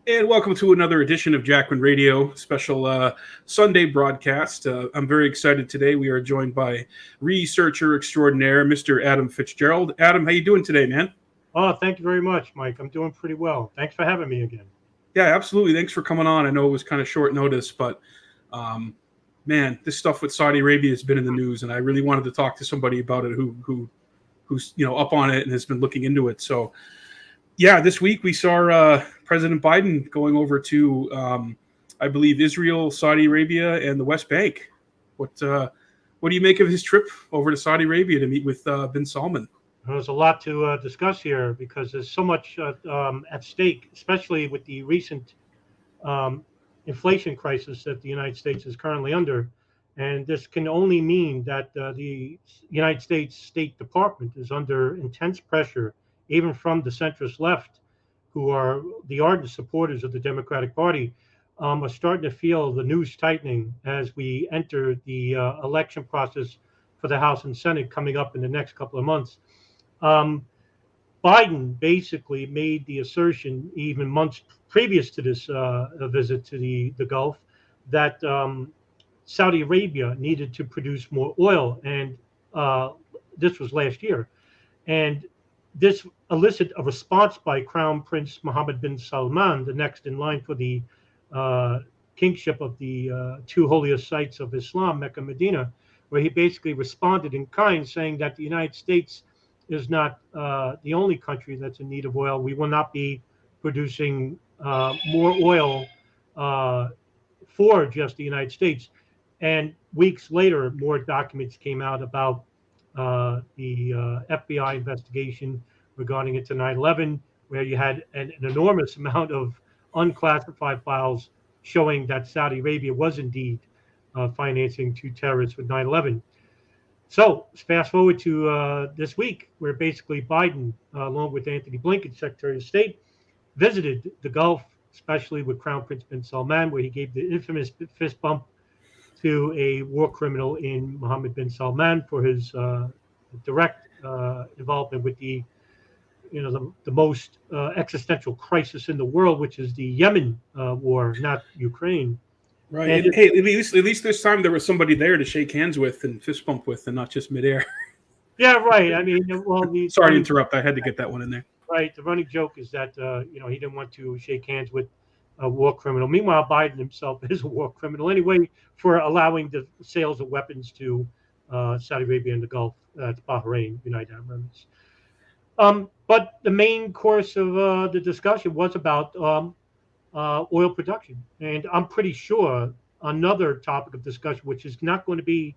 And welcome to another edition of Jackman Radio, special Sunday broadcast. I'm very excited today. We are joined by researcher extraordinaire, Mr. Adam Fitzgerald. Adam, how you doing today, man? Oh, thank you very much, Mike. I'm doing pretty well. Thanks for having me again. Yeah, absolutely. Thanks for coming on. I know it was kind of short notice, but um, man, this stuff with Saudi Arabia has been in the news, and I really wanted to talk to somebody about it who's up on it and has been looking into it. So yeah, this week we saw President Biden going over to, I believe, Israel, Saudi Arabia, and the West Bank. What do you make of his trip over to Saudi Arabia to meet with bin Salman? There's a lot to discuss here because there's so much at stake, especially with the recent um, inflation crisis that the United States is currently under. And this can only mean that the United States State Department is under intense pressure, even from the centrist left, who are the ardent supporters of the Democratic Party, are starting to feel the noose tightening as we enter the election process for the House and Senate coming up in the next couple of months. Um, Biden basically made the assertion, even months previous to this visit to the Gulf, that Saudi Arabia needed to produce more oil, and this was last year. And this elicited a response by Crown Prince Mohammed bin Salman, the next in line for the kingship of the two holiest sites of Islam, Mecca and Medina, where he basically responded in kind, saying that the United States is not the only country that's in need of oil. We will not be producing more oil for just the United States. And weeks later, more documents came out about the FBI investigation regarding it to 9/11, where you had an enormous amount of unclassified files showing that Saudi Arabia was indeed financing two terrorists with 9/11. So fast forward to this week, where basically Biden, along with Anthony Blinken, Secretary of State, visited the Gulf, especially with Crown Prince bin Salman, where he gave the infamous fist bump to a war criminal in Mohammed bin Salman for his direct involvement with the most existential crisis in the world, which is the Yemen war, not Ukraine. Right. And hey, at least this time there was somebody there to shake hands with and fist bump with, and not just midair. Yeah, right. I mean, well, sorry to interrupt. I had to get that one in there. Right. The running joke is that he didn't want to shake hands with a war criminal. Meanwhile, Biden himself is a war criminal anyway for allowing the sales of weapons to Saudi Arabia and the Gulf, Bahrain, United Arab Emirates. But the main course of the discussion was about oil production. And I'm pretty sure another topic of discussion, which is not going to be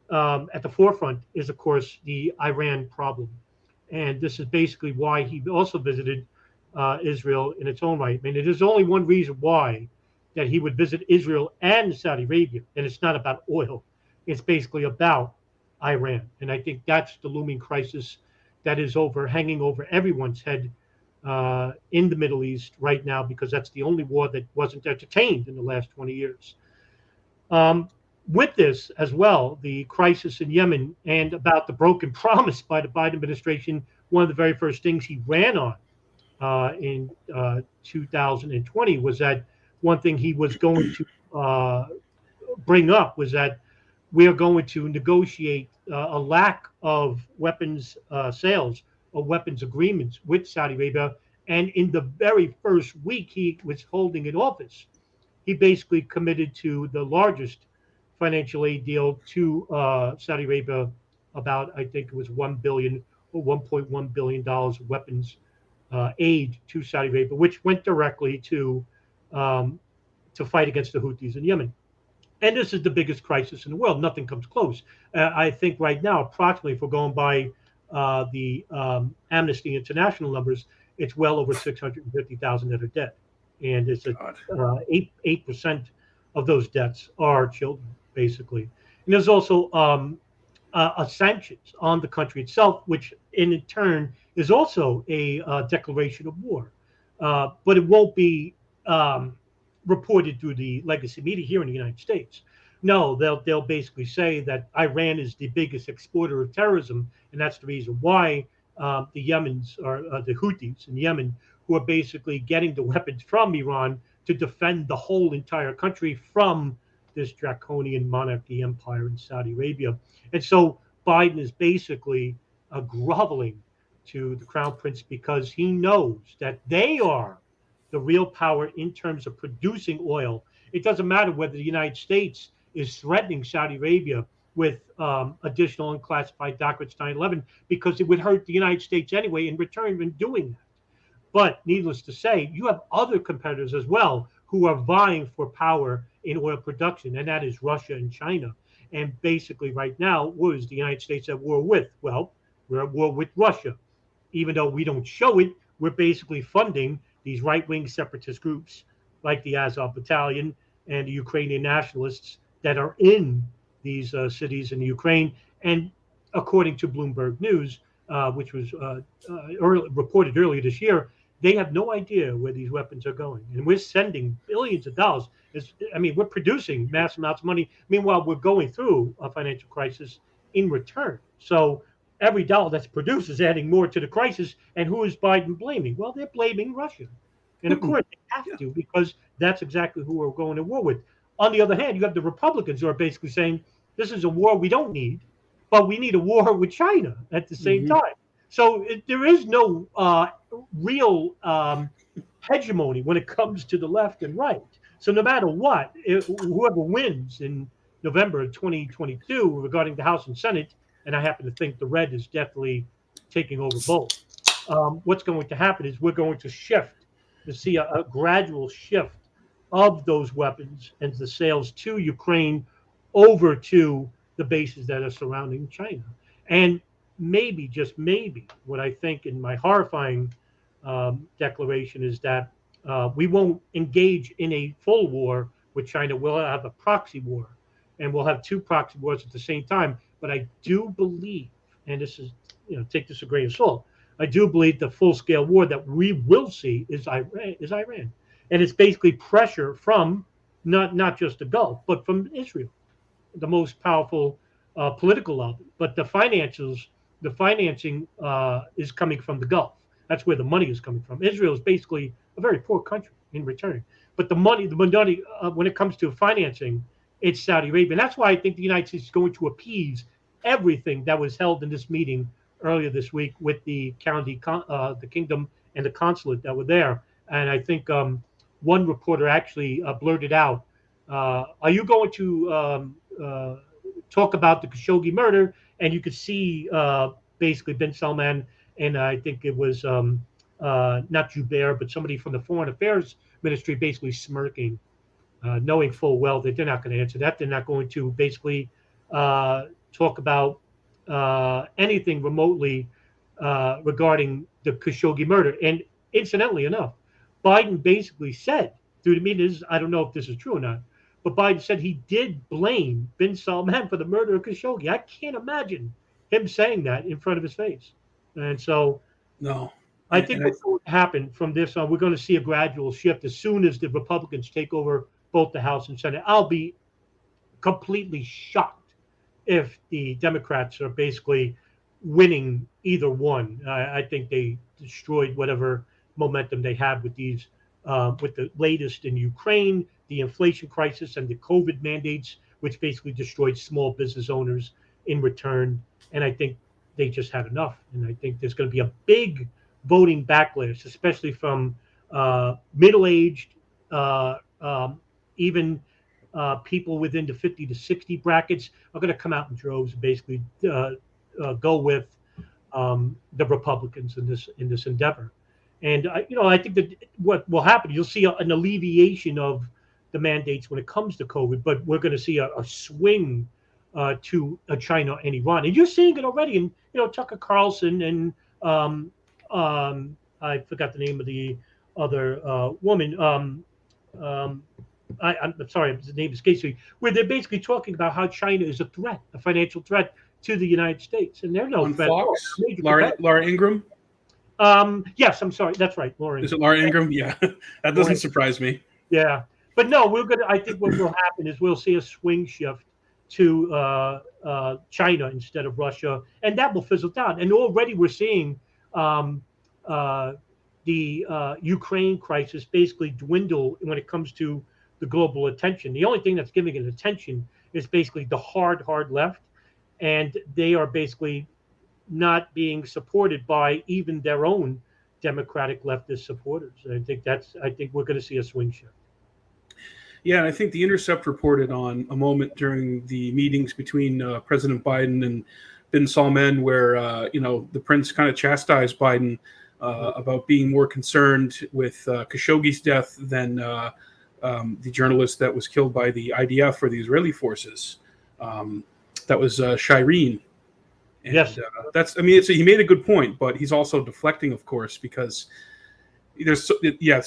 at the forefront, is, of course, the Iran problem. And this is basically why he also visited Israel in its own right. I mean, there's only one reason why that he would visit Israel and Saudi Arabia, and it's not about oil. It's basically about Iran. And I think that's the looming crisis that is hanging over everyone's head in the Middle East right now, because that's the only war that wasn't entertained in the last 20 years. With this as well, the crisis in Yemen and about the broken promise by the Biden administration, one of the very first things he ran on in 2020 was that one thing he was going to bring up was that we are going to negotiate a lack of weapons sales or weapons agreements with Saudi Arabia. And in the very first week he was holding in office, he basically committed to the largest financial aid deal to Saudi Arabia, about, I think it was $1 billion or $1.1 billion of weapons aid to Saudi Arabia, which went directly to fight against the Houthis in Yemen. And this is the biggest crisis in the world. Nothing comes close. I think right now, approximately, if we're going by the Amnesty International numbers, it's well over 650,000 that are dead. And it's 8% of those deaths are children, basically. And there's also sanctions on the country itself, which in turn is also a declaration of war. But it won't be reported through the legacy media here in the United States. No, they'll basically say that Iran is the biggest exporter of terrorism, and that's the reason why the Yemens, or the Houthis in Yemen, who are basically getting the weapons from Iran to defend the whole entire country from this draconian monarchy empire in Saudi Arabia. And so Biden is basically groveling to the crown prince because he knows that they are the real power in terms of producing oil. It doesn't matter whether the United States is threatening Saudi Arabia with additional unclassified documents 9/11 because it would hurt the United States anyway in return in doing that. But needless to say, you have other competitors as well who are vying for power in oil production, and that is Russia and China. And basically right now, what is the United States at war with? Well, we're at war with Russia. Even though we don't show it, we're basically funding these right-wing separatist groups like the Azov Battalion and the Ukrainian nationalists that are in these cities in Ukraine. And according to Bloomberg News, which was reported earlier this year, they have no idea where these weapons are going. And we're sending billions of dollars. We're producing mass amounts of money. Meanwhile, we're going through a financial crisis in return. So every dollar that's produced is adding more to the crisis. And who is Biden blaming? Well, they're blaming Russia. And of course, they have to, because that's exactly who we're going to war with. On the other hand, you have the Republicans who are basically saying, this is a war we don't need, but we need a war with China at the same time. So there is no real hegemony when it comes to the left and right. So no matter what, whoever wins in November of 2022 regarding the House and Senate, and I happen to think the red is definitely taking over both, what's going to happen is we're going to see a gradual shift of those weapons and the sales to Ukraine over to the bases that are surrounding China. And maybe, just maybe, what I think in my horrifying declaration is that we won't engage in a full war with China. We'll have a proxy war, and we'll have two proxy wars at the same time. But I do believe, and this is, take this a grain of salt, I do believe the full-scale war that we will see is Iran. And it's basically pressure from not just the Gulf, but from Israel, the most powerful political lobby. But the financing is coming from the Gulf. That's where the money is coming from. Israel is basically a very poor country in return. But the money when it comes to financing, it's Saudi Arabia. And that's why I think the United States is going to appease everything that was held in this meeting earlier this week with the county, the kingdom, and the consulate that were there. And I think one reporter actually blurted out, are you going to talk about the Khashoggi murder? And you could see basically bin Salman, and I think it was not Jubair, but somebody from the Foreign Affairs Ministry basically smirking, knowing full well that they're not going to answer that. They're not going to basically talk about anything remotely regarding the Khashoggi murder. And incidentally enough, Biden basically said through the meetings, I don't know if this is true or not, but Biden said he did blame bin Salman for the murder of Khashoggi. I can't imagine him saying that in front of his face. And so I think what's going to happen from this on, we're going to see a gradual shift as soon as the Republicans take over both the House and Senate. I'll be completely shocked if the Democrats are basically winning either one. I think they destroyed whatever momentum they had with these, with the latest in Ukraine, the inflation crisis, and the COVID mandates, which basically destroyed small business owners in return. And I think they just had enough. And I think there's going to be a big voting backlash, especially from middle-aged, even people within the 50 to 60 brackets are going to come out in droves and basically go with the Republicans in this endeavor. And I think that what will happen, you'll see an alleviation of the mandates when it comes to COVID, but we're going to see a swing to China and Iran, and you're seeing it already. And Tucker Carlson and I forgot the name of the other woman. I'm sorry, the name escapes me. Where they're basically talking about how China is a threat, a financial threat to the United States, and they're no on threat. Fox, Laura Ingraham. Yes, I'm sorry. That's right, Laura. Is it Laura Ingraham? Yeah, that doesn't surprise me. Yeah, but no, I think what will happen is we'll see a swing shift to China instead of Russia, and that will fizzle down. And already we're seeing the Ukraine crisis basically dwindle when it comes to the global attention. The only thing that's giving it attention is basically the hard left, and they are basically not being supported by even their own Democratic leftist supporters. I think we're going to see a swing shift. Yeah, and I think The Intercept reported on a moment during the meetings between President Biden and bin Salman where, the prince kind of chastised Biden about being more concerned with Khashoggi's death than the journalist that was killed by the IDF or the Israeli forces. That was Shireen. And, yes. He made a good point, but he's also deflecting, of course, because there's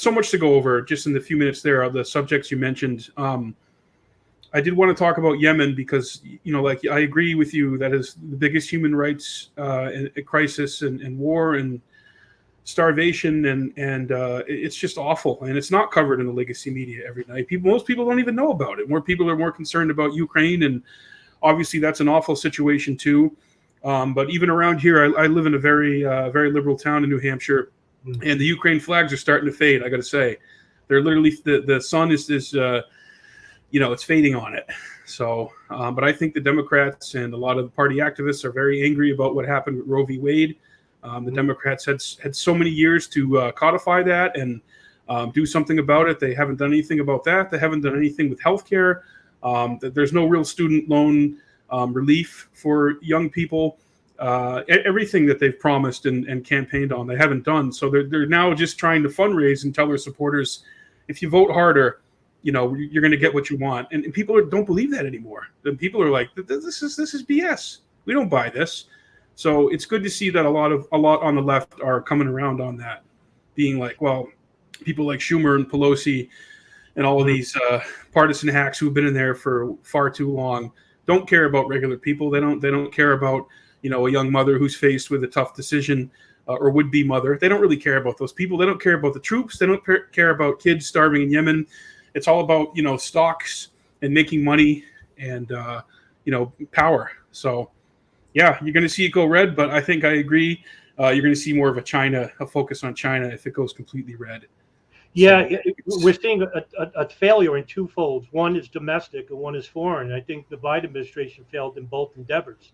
so much to go over just in the few minutes there are the subjects you mentioned. I did want to talk about Yemen because, I agree with you that is the biggest human rights crisis and war and starvation and it's just awful, and it's not covered in the legacy media every night. Most people don't even know about it. More people are more concerned about Ukraine, and obviously that's an awful situation too. But even around here, I live in a very very liberal town in New Hampshire, and the Ukraine flags are starting to fade. I got to say, they're literally the sun is it's fading on it. So, but I think the Democrats and a lot of the party activists are very angry about what happened with Roe v. Wade. The Democrats had so many years to codify that and do something about it. They haven't done anything about that. They haven't done anything with healthcare. There's no real student loan relief for young people. Everything that they've promised and campaigned on, they haven't done. So they're now just trying to fundraise and tell their supporters, if you vote harder, you're going to get what you want. And people don't believe that anymore. And people are like, this is BS. We don't buy this. So it's good to see that a lot on the left are coming around on that, being like, well, people like Schumer and Pelosi and all of these partisan hacks who've been in there for far too long don't care about regular people. They don't care about a young mother who's faced with a tough decision or would-be mother. They don't really care about those people. They don't care about the troops. They don't care about kids starving in Yemen. It's all about stocks and making money and power. So. Yeah, you're going to see it go red, but I think I agree. You're going to see more of a focus on China if it goes completely red. Yeah, we're seeing a failure in two folds. One is domestic and one is foreign. I think the Biden administration failed in both endeavors.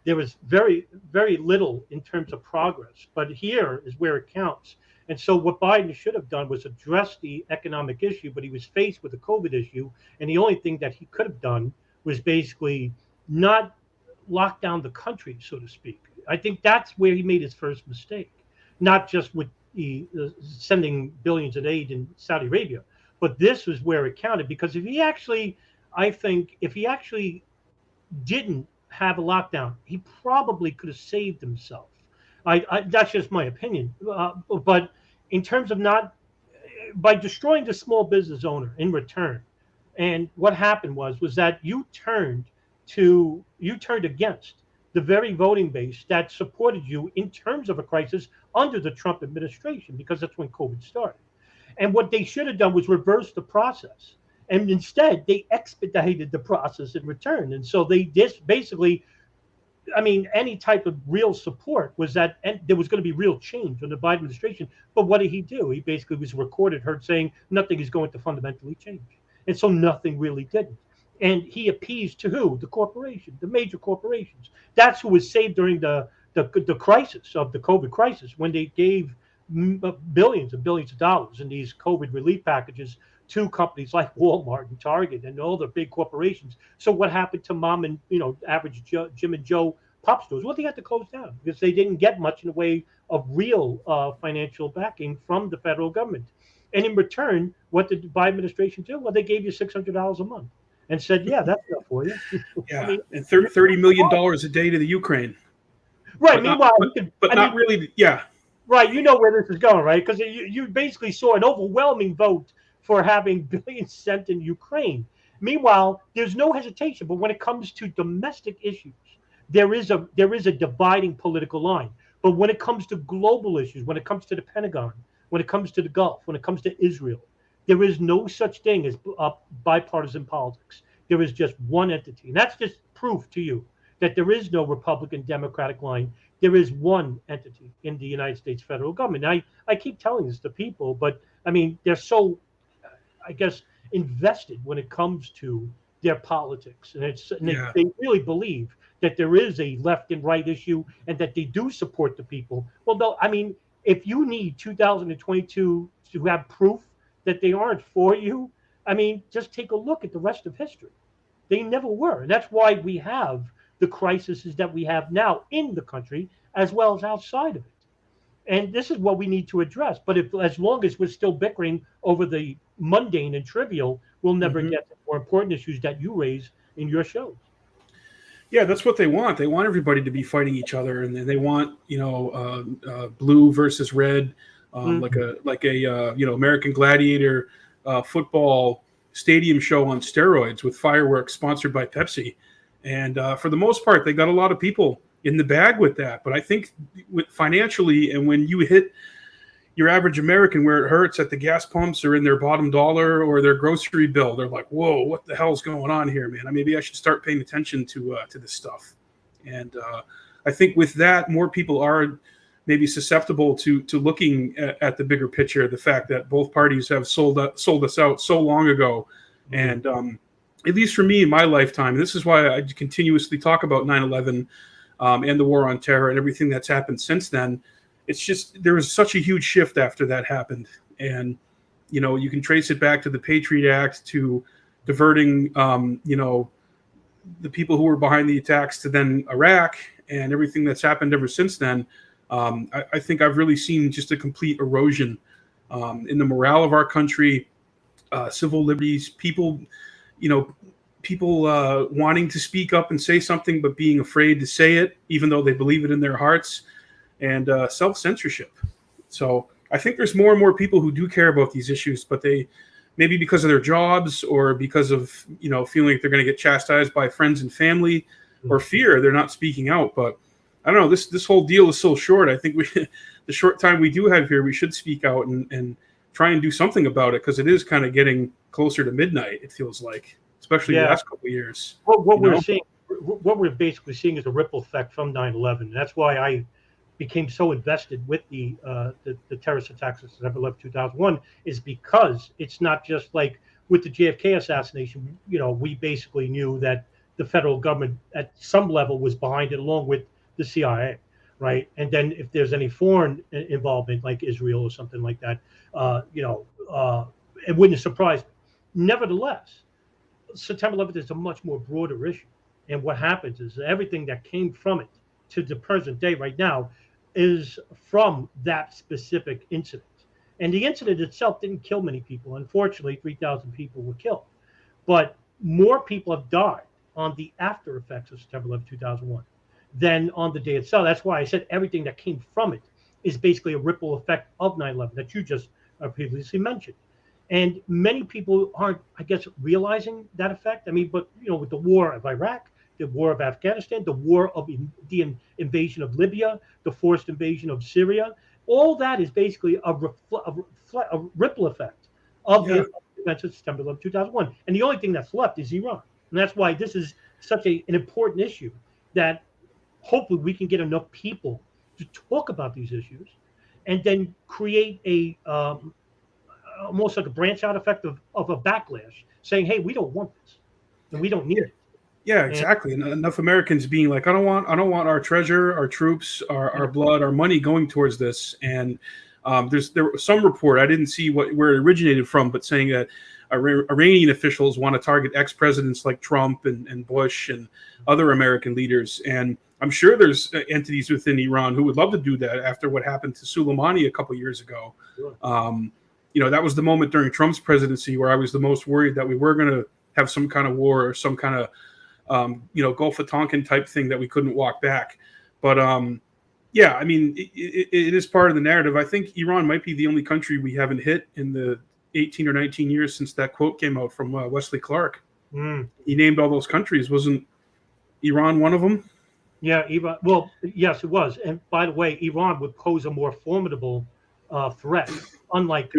There was very, very little in terms of progress, but here is where it counts. And so what Biden should have done was address the economic issue, but he was faced with a COVID issue, and the only thing that he could have done was basically not lock down the country, so to speak. I think that's where he made his first mistake, not just with sending billions in aid in Saudi Arabia, but this was where it counted. Because if he actually didn't have a lockdown, he probably could have saved himself. That's just my opinion. But in terms of by destroying the small business owner in return, and what happened was that you turned against the very voting base that supported you in terms of a crisis under the Trump administration, because that's when COVID started. And what they should have done was reverse the process. And instead, they expedited the process in return. And so they basically, any type of real support was that and there was going to be real change under the Biden administration. But what did he do? He basically was heard saying nothing is going to fundamentally change. And so nothing really didn't. And he appeased to who? The corporation, the major corporations. That's who was saved during the crisis of the COVID crisis, when they gave billions and billions of dollars in these COVID relief packages to companies like Walmart and Target and all the big corporations. So what happened to mom and average Jim and Joe pop stores? Well, they had to close down because they didn't get much in the way of real financial backing from the federal government. And in return, what did the Biden administration do? Well, they gave you $600 a month. And said, yeah, that's enough for you. Yeah, and $30 million a day to the Ukraine. Right. But meanwhile, not really. Yeah. Right. You know where this is going, right? Because you basically saw an overwhelming vote for having billions sent in Ukraine. Meanwhile, there's no hesitation. But when it comes to domestic issues, there is a dividing political line. But when it comes to global issues, when it comes to the Pentagon, when it comes to the Gulf, when it comes to Israel, there is no such thing as bipartisan politics. There is just one entity. And that's just proof to you that there is no Republican Democratic line. There is one entity in the United States federal government. And I keep telling this to people, but I mean, they're so, I guess, invested when it comes to their politics. And Yeah. they really believe that there is a left and right issue and that they do support the people. Well, no, I mean, if you need 2022 to have proof that they aren't for you, I mean, just take a look at the rest of history. They never were. And that's why we have the crises that we have now in the country as well as outside of it. And this is what we need to address. But if, as long as we're still bickering over the mundane and trivial, we'll never get to more important issues that you raise in your shows. Yeah, that's what they want. They want everybody to be fighting each other, and they want blue versus red, like a American Gladiator football stadium show on steroids with fireworks sponsored by Pepsi. And for the most part, they got a lot of people in the bag with that. But I think financially, and when you hit your average American where it hurts at the gas pumps or in their bottom dollar or their grocery bill, they're like, whoa, what the hell's going on here, man? Maybe I should start paying attention to this stuff. And I think with that, more people are maybe susceptible to looking at the bigger picture, the fact that both parties have sold us out so long ago. And at least for me in my lifetime, and this is why I continuously talk about 9/11 and the war on terror and everything that's happened since then. It's just there was such a huge shift after that happened. And, you can trace it back to the Patriot Act, to diverting, the people who were behind the attacks to then Iraq and everything that's happened ever since then. I think I've really seen just a complete erosion in the morale of our country, civil liberties, people wanting to speak up and say something, but being afraid to say it, even though they believe it in their hearts, and self-censorship. So I think there's more and more people who do care about these issues, but they maybe because of their jobs or because of, feeling like they're going to get chastised by friends and family or fear, they're not speaking out. But I don't know, this whole deal is so short. I think the short time we do have here, we should speak out and try and do something about it, because it is kind of getting closer to midnight, it feels like, especially the last couple of years. What we're basically seeing is a ripple effect from 9/11. That's why I became so invested with the terrorist attacks of September 11, 2001, is because it's not just like with the JFK assassination. We basically knew that the federal government at some level was behind it, along with the CIA, right? And then if there's any foreign involvement, like Israel or something like that, it wouldn't surprise me. Nevertheless, September 11th is a much more broader issue. And what happens is everything that came from it to the present day right now is from that specific incident. And the incident itself didn't kill many people. Unfortunately, 3,000 people were killed. But more people have died on the after effects of September 11, 2001 than on the day itself. That's why I said everything that came from it is basically a ripple effect of 9/11 that you just previously mentioned. And many people aren't, I guess, realizing that effect. I mean, but, with the war of Iraq, the war of Afghanistan, the war of the invasion of Libya, the forced invasion of Syria, all that is basically a ripple effect of the events of September 11, 2001. And the only thing that's left is Iran. And that's why this is such an important issue, that hopefully we can get enough people to talk about these issues and then create a almost like a branch out effect of a backlash, saying, hey, we don't want this and we don't need it. Yeah, exactly. And enough Americans being like, I don't want our treasure, our troops, our blood, our money going towards this. And there was some report, I didn't see where it originated from, but saying that Iranian officials want to target ex-presidents like Trump and Bush and other American leaders. And I'm sure there's entities within Iran who would love to do that after what happened to Soleimani a couple years ago. Sure. That was the moment during Trump's presidency where I was the most worried that we were going to have some kind of war or some kind of Gulf of Tonkin type thing that we couldn't walk back. But I mean, it is part of the narrative. I think Iran might be the only country we haven't hit in the 18 or 19 years since that quote came out from Wesley Clark. He named all those countries. Wasn't Iran one of them? Yeah, Iran. Well, yes, it was. And by the way, Iran would pose a more formidable threat, unlike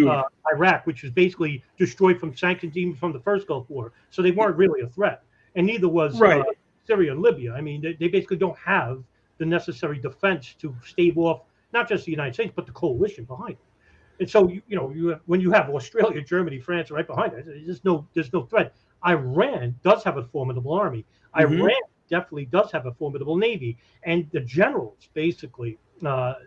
Iraq, which was basically destroyed from sanctions even from the first Gulf War. So they weren't really a threat. And neither was Syria and Libya. I mean, they basically don't have the necessary defense to stave off not just the United States, but the coalition behind it. And so, when you have Australia, Germany, France right behind it, there's no threat. Iran does have a formidable army. Mm-hmm. Iran definitely does have a formidable navy. And the generals, basically,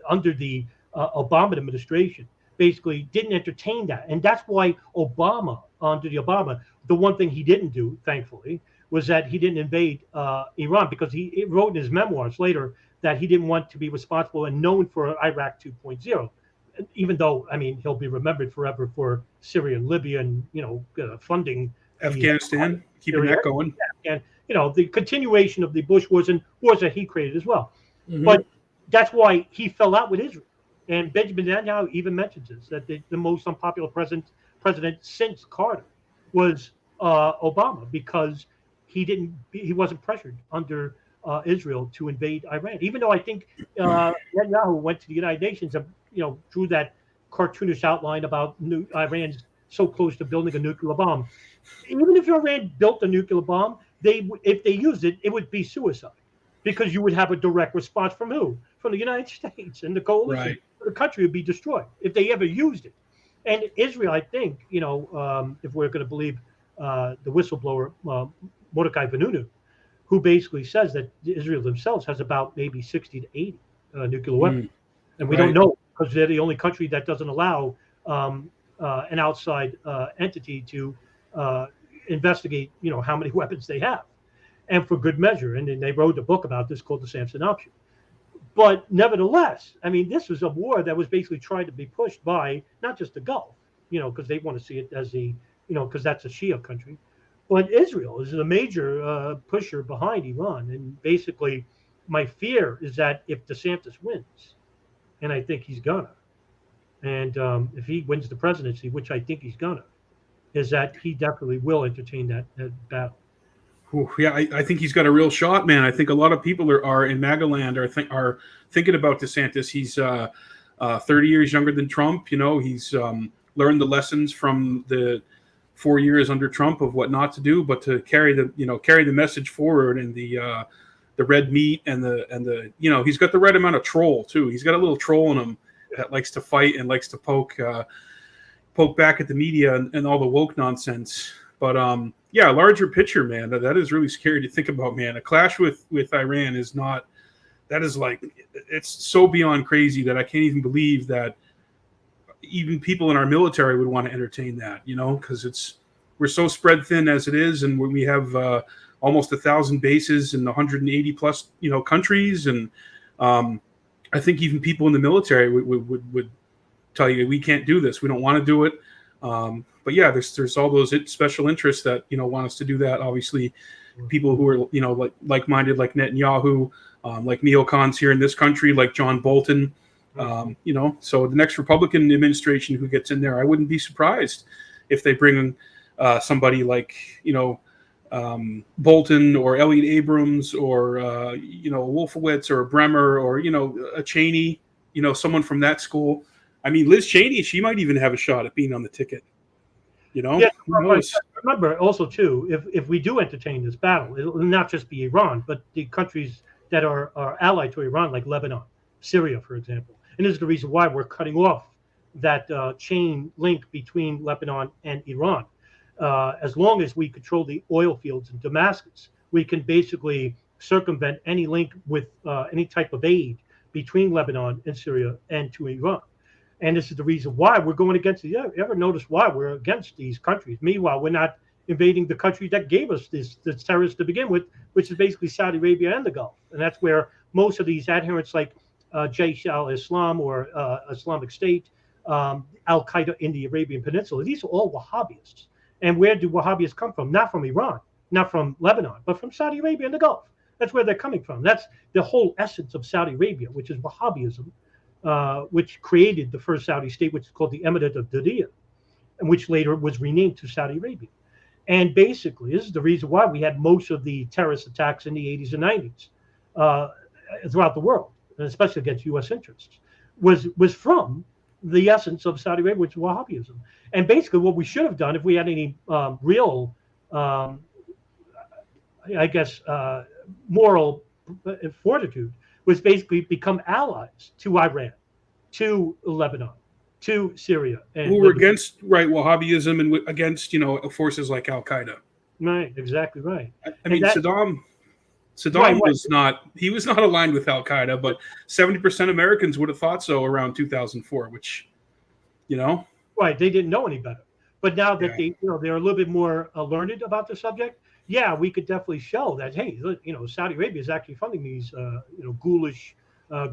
under the Obama administration, basically didn't entertain that. And that's why under the Obama, the one thing he didn't do, thankfully, was that he didn't invade Iran, because he wrote in his memoirs later that he didn't want to be responsible and known for Iraq 2.0. Even though, I mean, he'll be remembered forever for Syria and Libya and, funding Afghanistan, keeping that going. And, the continuation of the Bush wars and wars that he created as well. Mm-hmm. But that's why he fell out with Israel. And Benjamin Netanyahu even mentions this, that the most unpopular president since Carter was Obama, because he wasn't pressured under Israel to invade Iran. Even though I think Netanyahu went to the United Nations and drew that cartoonish outline about Iran's so close to building a nuclear bomb. Even if Iran built a nuclear bomb, if they used it, it would be suicide, because you would have a direct response from who? From the United States and the coalition. Right. The country would be destroyed if they ever used it. And Israel, I think, if we're going to believe the whistleblower Mordecai Vanunu, who basically says that Israel themselves has about maybe 60 to 80 nuclear weapons. And we don't know, because they're the only country that doesn't allow an outside entity to investigate, how many weapons they have, and for good measure. And then they wrote a book about this called The Samson Option. But nevertheless, I mean, this was a war that was basically trying to be pushed by not just the Gulf, because they want to see it as because that's a Shia country, but Israel is a major pusher behind Iran. And basically, my fear is that if DeSantis wins, and I think he's gonna, and if he wins the presidency, which I think he's gonna, is that he definitely will entertain that battle. Yeah, I think he's got a real shot, man. I think a lot of people are in MAGA land are thinking about DeSantis. He's 30 years younger than Trump. He's learned the lessons from the 4 years under Trump of what not to do, but to carry the message forward, and the red meat and the he's got the right amount of troll too. He's got a little troll in him that likes to fight and likes to poke back at the media and all the woke nonsense. But larger picture, man, that is really scary to think about, man. A clash with Iran it's so beyond crazy that I can't even believe that even people in our military would want to entertain that, because we're so spread thin as it is, and when we have almost 1,000 bases in 180 plus countries, and I think even people in the military would tell you, we can't do this, we don't want to do it. But yeah, there's all those special interests that want us to do that. Obviously, people who are like-minded, like Netanyahu, like neocons here in this country, like John Bolton. So the next Republican administration who gets in there, I wouldn't be surprised if they bring somebody like Bolton or Elliot Abrams or Wolfowitz or Bremer or a Cheney, someone from that school. I mean, Liz Cheney, she might even have a shot at being on the ticket. Yeah, remember also too, if we do entertain this battle, it will not just be Iran, but the countries that are allied to Iran, like Lebanon, Syria, for example. And this is the reason why we're cutting off that chain link between Lebanon and Iran. As long as we control the oil fields in Damascus, we can basically circumvent any link with any type of aid between Lebanon and Syria and to Iran. And this is the reason why we're going against you ever notice why we're against these countries? Meanwhile, we're not invading the country that gave us this terrorists to begin with, which is basically Saudi Arabia and the Gulf. And that's where most of these adherents like Jaish al-Islam or Islamic State, Al-Qaeda in the Arabian Peninsula, these are all Wahhabis. And where do Wahhabis come from? Not from Iran, not from Lebanon, but from Saudi Arabia and the Gulf. That's where they're coming from. That's the whole essence of Saudi Arabia, which is Wahhabism. Which created the first Saudi state, which is called the Emirate of Diriyah, and which later was renamed to Saudi Arabia. And basically, this is the reason why we had most of the terrorist attacks in the 80s and 90s throughout the world, and especially against U.S. interests, was from the essence of Saudi Arabia, which is Wahhabism. And basically, what we should have done, if we had any real, moral fortitude was basically become allies to Iran, to Lebanon, to Syria, and who were against Wahhabism and against forces like Al Qaeda. Right, exactly right. I mean, Saddam right. was not aligned with Al Qaeda, but 70% Americans would have thought so around 2004, which, right, they didn't know any better. But now that they're a little bit more learned about the subject, we could definitely show that, hey, Saudi Arabia is actually funding these ghoulish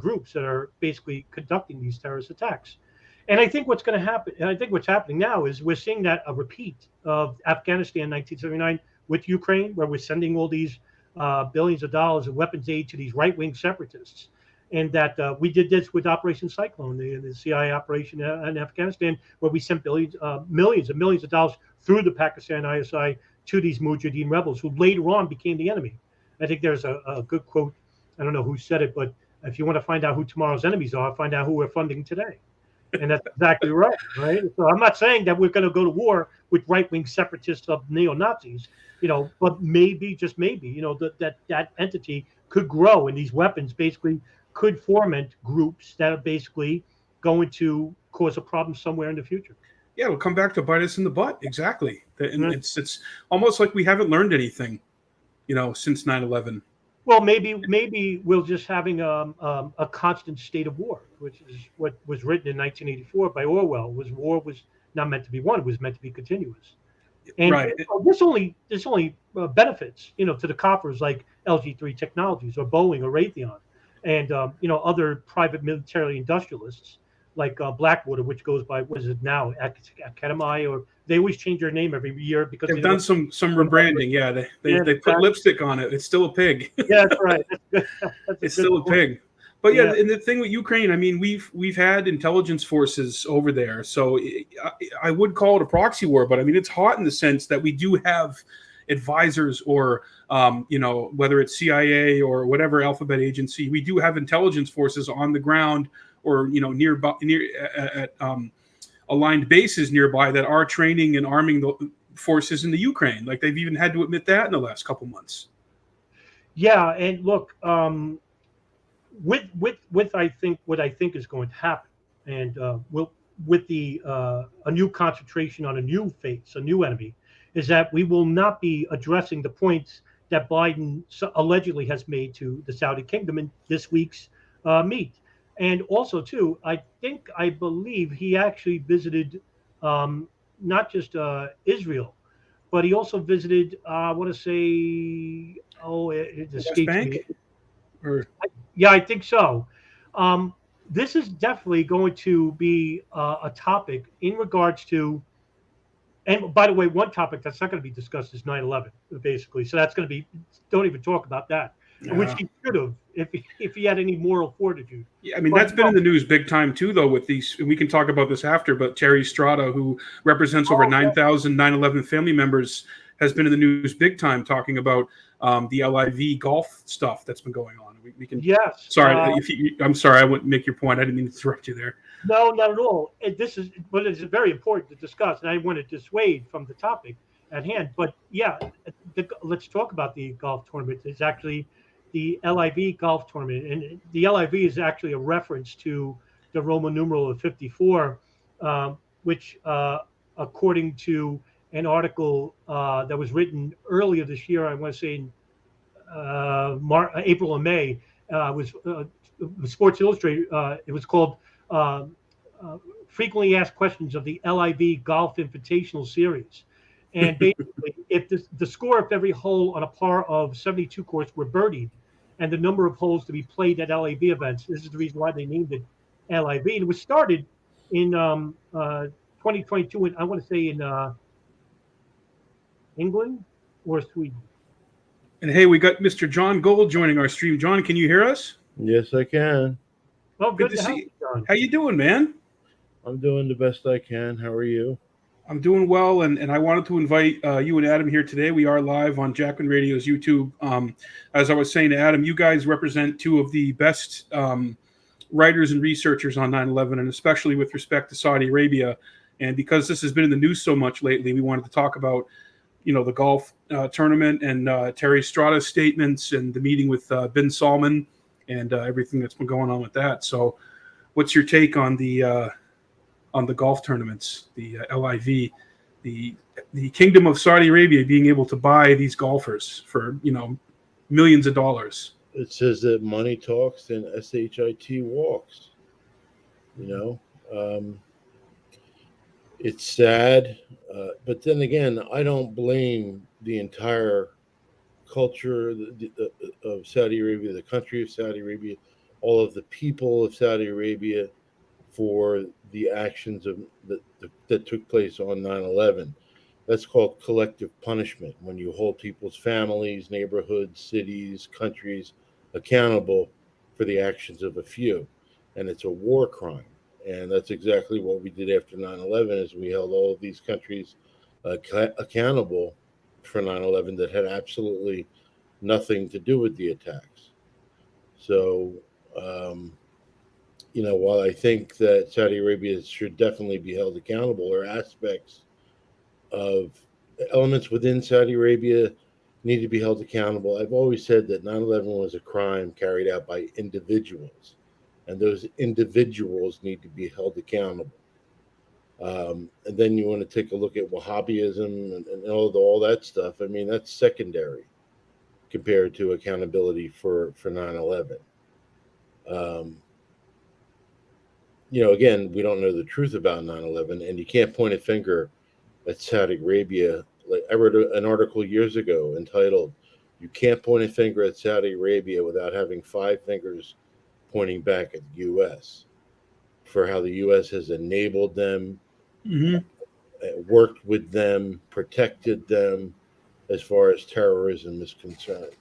groups that are basically conducting these terrorist attacks. And I think what's going to happen, and I think what's happening now is we're seeing that a repeat of Afghanistan 1979 with Ukraine, where we're sending all these billions of dollars of weapons aid to these right-wing separatists. And that we did this with Operation Cyclone, the CIA operation in Afghanistan, where we sent millions and millions of dollars through the Pakistan ISI to these Mujahideen rebels, who later on became the enemy. I think there's a good quote. I don't know who said it, but if you want to find out who tomorrow's enemies are, find out who we're funding today. And that's exactly right. So I'm not saying that we're going to go to war with right-wing separatists of neo-Nazis, but maybe, just maybe, that entity could grow, and these weapons basically could foment groups that are basically going to cause a problem somewhere in the future. Yeah, it'll come back to bite us in the butt. Exactly. And it's almost like we haven't learned anything, since 9/11. Well, maybe we're just having a constant state of war, which is what was written in 1984 by Orwell. War was not meant to be won; it was meant to be continuous. And right. This only benefits to the coffers like LG3 Technologies or Boeing or Raytheon, and other private military industrialists like Blackwater, which goes by, what is it now, Academy, or they always change their name every year because they've done some rebranding. Yeah, they put lipstick on it. It's still a pig. Yeah, that's right. It's still a pig. But and the thing with Ukraine, I mean, we've had intelligence forces over there, so I would call it a proxy war. But I mean, it's hot in the sense that we do have advisors, or whether it's CIA or whatever alphabet agency, we do have intelligence forces on the ground, or near at aligned bases nearby that are training and arming the forces in the Ukraine. Like, they've even had to admit that in the last couple months. Yeah, and look, with I think what I think is going to happen, and with a new concentration on a new face, a new enemy, is that we will not be addressing the points that Biden allegedly has made to the Saudi kingdom in this week's meet. And also, too, I believe he actually visited not just Israel, but he also visited, I want to say, it escapes me. Yeah, I think so. This is definitely going to be a topic in regards to, and by the way, one topic that's not going to be discussed is 9/11, basically. So that's going to be, don't even talk about that. Yeah. Which he should have, if he had any moral fortitude. Yeah, I mean, that's been in the news big time too, though, with these, and we can talk about this after, but Terry Strada, who represents over 9,000 9/11 family members, has been in the news big time talking about the LIV golf stuff that's been going on. We can. Yes. Sorry, I'm sorry, I wouldn't make your point. I didn't mean to interrupt you there. No, not at all. But it's very important to discuss, and I want to dissuade from the topic at hand. But yeah, let's talk about the golf tournament. It's actually the LIV golf tournament, and the LIV is actually a reference to the Roman numeral of 54, which, according to an article that was written earlier this year, I want to say in April or May, was Sports Illustrated. It was called Frequently Asked Questions of the LIV Golf Invitational Series. And basically, if the score of every hole on a par of 72 course were birdied, and the number of holes to be played at LIV events, this is the reason why they named it LIV. And it was started in 2022, and I want to say in England or Sweden. And hey, we got Mr. John Gold joining our stream. John, can you hear us? Yes, I can. Well, good to see you, John. How you doing, man? I'm doing the best I can. How are you? I'm doing well, and I wanted to invite you and Adam here today. We are live on Jackman Radio's YouTube. As I was saying to Adam, you guys represent two of the best writers and researchers on 9/11, and especially with respect to Saudi Arabia. And because this has been in the news so much lately, we wanted to talk about, the golf tournament and Terry Strada's statements and the meeting with bin Salman and everything that's been going on with that. So, what's your take on the golf tournaments, the LIV, the Kingdom of Saudi Arabia being able to buy these golfers for millions of dollars? It says that money talks and SHIT walks. It's sad, but then again, I don't blame the entire culture of Saudi Arabia, the country of Saudi Arabia, all of the people of Saudi Arabia for the actions that took place on 9/11. That's called collective punishment, when you hold people's families, neighborhoods, cities, countries accountable for the actions of a few. And it's a war crime. And that's exactly what we did after 9/11, is we held all of these countries accountable for 9/11 that had absolutely nothing to do with the attacks. So, while I think that Saudi Arabia should definitely be held accountable, or aspects of elements within Saudi Arabia need to be held accountable, I've always said that 9/11 was a crime carried out by individuals, and those individuals need to be held accountable. And then you want to take a look at Wahhabism and all that stuff. I mean, that's secondary compared to accountability for 9/11. Again, we don't know the truth about 9/11, and you can't point a finger at Saudi Arabia. Like, I wrote an article years ago entitled, "You Can't Point a Finger at Saudi Arabia Without Having 5 Fingers Pointing Back at the U.S." for how the U.S. has enabled them, worked with them, protected them as far as terrorism is concerned.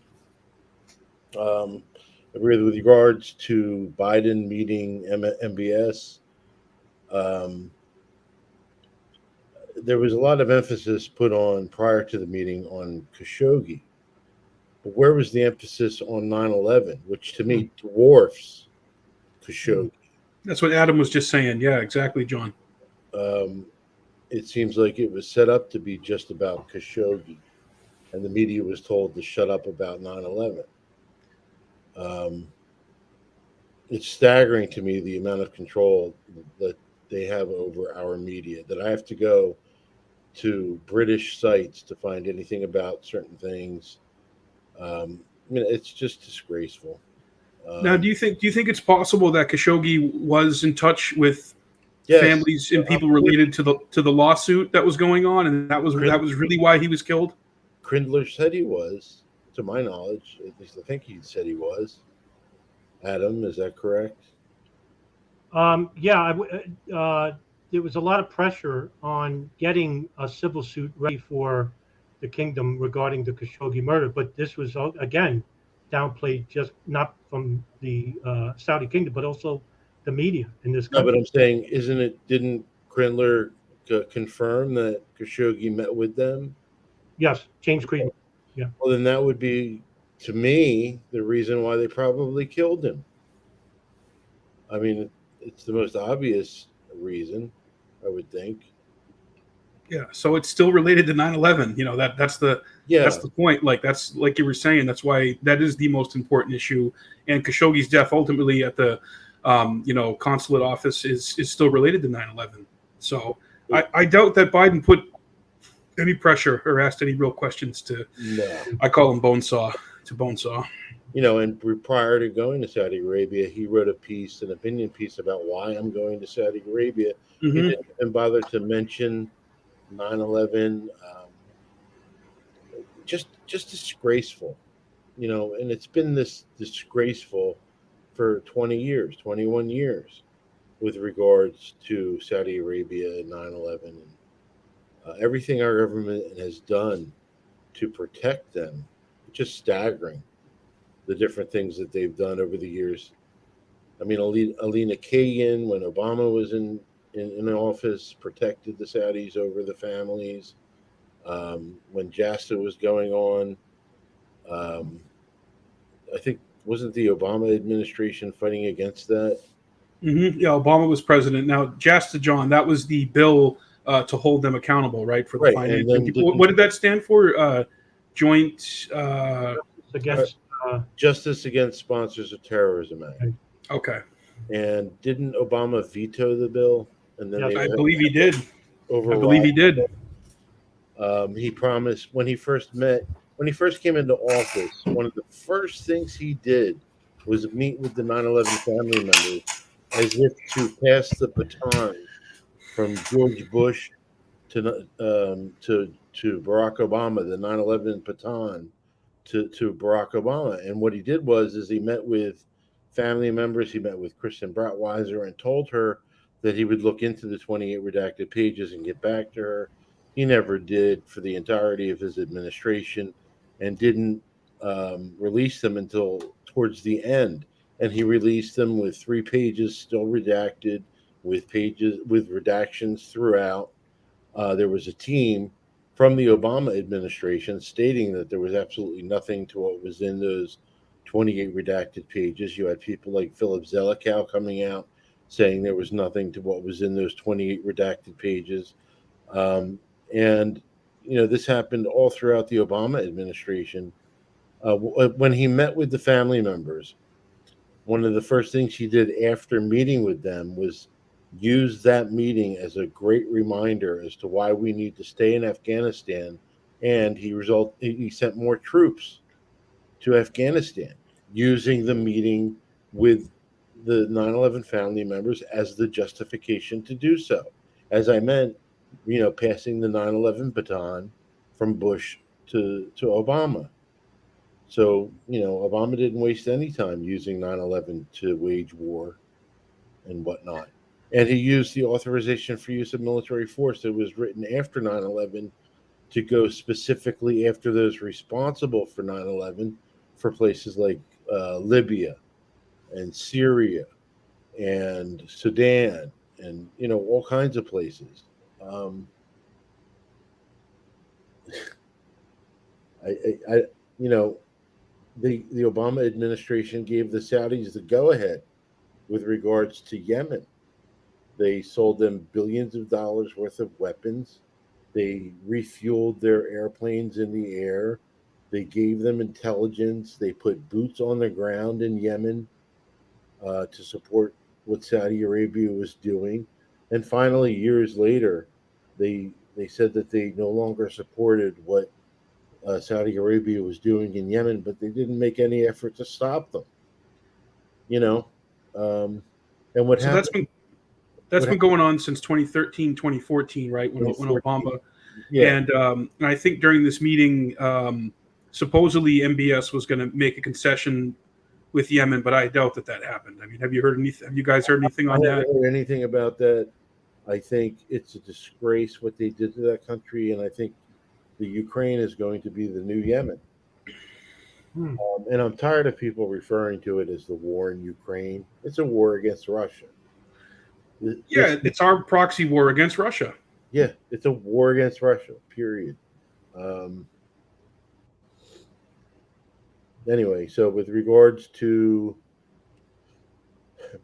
With regards to Biden meeting MBS, there was a lot of emphasis put on prior to the meeting on Khashoggi. But where was the emphasis on 9/11, which to me dwarfs Khashoggi? That's what Adam was just saying. Yeah, exactly, John. It seems like it was set up to be just about Khashoggi, and the media was told to shut up about 9/11. It's staggering to me, the amount of control that they have over our media, that I have to go to British sites to find anything about certain things. It's just disgraceful. Now, do you think it's possible that Khashoggi was in touch with families and people related to the lawsuit that was going on, and that was really why he was killed? Crindler said he was, to my knowledge. At least I think he said he was. Adam, is that correct? There was a lot of pressure on getting a civil suit ready for the kingdom regarding the Khashoggi murder, but this was, again, downplayed, just not from the Saudi kingdom, but also the media in this country. No, but I'm saying, didn't Crindler confirm that Khashoggi met with them? Yes, James Creed. Yeah. Well, then that would be, to me, the reason why they probably killed him. I mean, it's the most obvious reason, I would think. Yeah, so it's still related to 9/11. That's the point. That's like you were saying. That's why that is the most important issue. And Khashoggi's death, ultimately, at the consulate office, is still related to 9/11. So I doubt that Biden put any pressure or asked any real questions to. No. I call him Bonesaw. And prior to going to Saudi Arabia, he wrote an opinion piece about why I'm going to Saudi Arabia. He didn't even bother to mention 9/11. Just disgraceful, and it's been this disgraceful for 21 years with regards to Saudi Arabia and 9/11. And everything our government has done to protect them, just staggering, the different things that they've done over the years. I mean, Alina Kagan, when Obama was in office, protected the Saudis over the families. When JASTA was going on, I think, wasn't the Obama administration fighting against that? Yeah, Obama was president. Now, JASTA, John, that was the bill to hold them accountable, right, for the Right, financing. What did that stand for? Joint. Against Justice Against Sponsors of Terrorism Act. Okay. And didn't Obama veto the bill? And then Yes. I believe he did. override. I believe he did. He promised when he first came into office, one of the first things he did was meet with the 9/11 family members as if to pass the baton from George Bush to Barack Obama, the 9/11 baton to Barack Obama. And what he did is he met with family members. He met with Kristen Brattweiser and told her that he would look into the 28 redacted pages and get back to her. He never did for the entirety of his administration, and didn't release them until towards the end. And he released them with 3 pages still redacted, with redactions throughout. There was a team from the Obama administration stating that there was absolutely nothing to what was in those 28 redacted pages. You had people like Philip Zelikow coming out saying there was nothing to what was in those 28 redacted pages. And, this happened all throughout the Obama administration. When he met with the family members, one of the first things he did after meeting with them was use that meeting as a great reminder as to why we need to stay in Afghanistan. And he sent more troops to Afghanistan, using the meeting with the 9/11 family members as the justification to do so. As I meant, passing the 9/11 baton from Bush to Obama. So, Obama didn't waste any time using 9/11 to wage war and whatnot. And he used the authorization for use of military force that was written after 9/11 to go specifically after those responsible for 9/11 for places like Libya and Syria and Sudan and, all kinds of places. The Obama administration gave the Saudis the go-ahead with regards to Yemen. They sold them billions of dollars worth of weapons. They refueled their airplanes in the air. They gave them intelligence. They put boots on the ground in Yemen to support what Saudi Arabia was doing. And finally, years later, they said that they no longer supported what Saudi Arabia was doing in Yemen, but they didn't make any effort to stop them. And what So happened? that's been going on since 2013, 2014, right? When Obama, yeah. And I think during this meeting, supposedly MBS was going to make a concession with Yemen, but I doubt that happened. I mean, have you heard anything? Have you guys heard anything on that? I haven't heard anything about that. I think it's a disgrace what they did to that country, and I think the Ukraine is going to be the new Yemen. And I'm tired of people referring to it as the war in Ukraine. It's a war against Russia. It's our proxy war against Russia. Yeah, it's a war against Russia, period. Anyway, so with regards to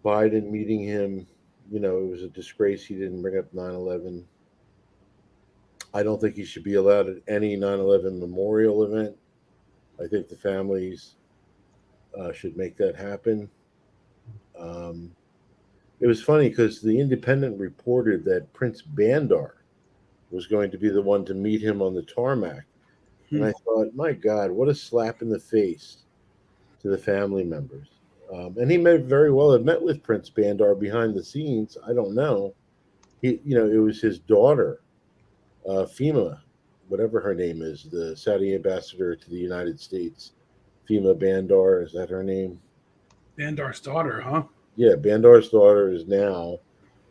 Biden meeting him, it was a disgrace he didn't bring up 9/11. I don't think he should be allowed at any 9/11 memorial event. I think the families should make that happen. It was funny because the Independent reported that Prince Bandar was going to be the one to meet him on the tarmac. And I thought, my God, what a slap in the face to the family members. And he may very well have met with Prince Bandar behind the scenes. I don't know. It was his daughter, Fema, whatever her name is, the Saudi ambassador to the United States. Fema Bandar, is that her name? Bandar's daughter, huh? Yeah, Bandar's daughter is now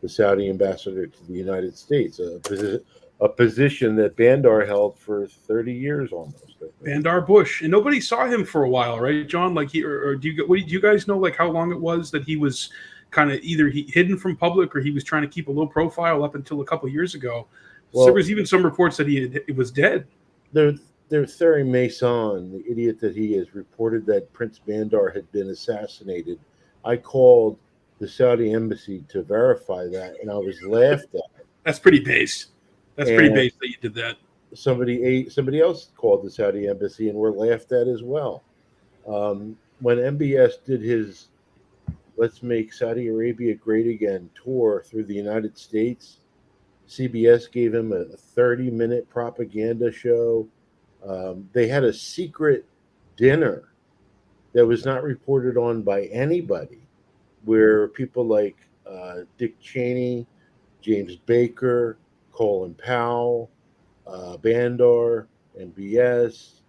the Saudi ambassador to the United States, a position that Bandar held for 30 years almost. Bandar Bush, and nobody saw him for a while, right, John? Like do you guys know like how long it was that he was kind of either hidden from public or he was trying to keep a low profile up until a couple of years ago? Well, there was even some reports that he was dead. There's Thierry Mason, the idiot that he is, reported that Prince Bandar had been assassinated. I called the Saudi embassy to verify that, and I was laughed at. That's pretty base. That's pretty And base that you did that. somebody else called the Saudi embassy and were laughed at as well. When MBS did his "Let's Make Saudi Arabia Great Again" tour through the United States, CBS gave him a 30-minute propaganda show. They had a secret dinner that was not reported on by anybody, where people like Dick Cheney, James Baker, Colin Powell, Bandar, MBS,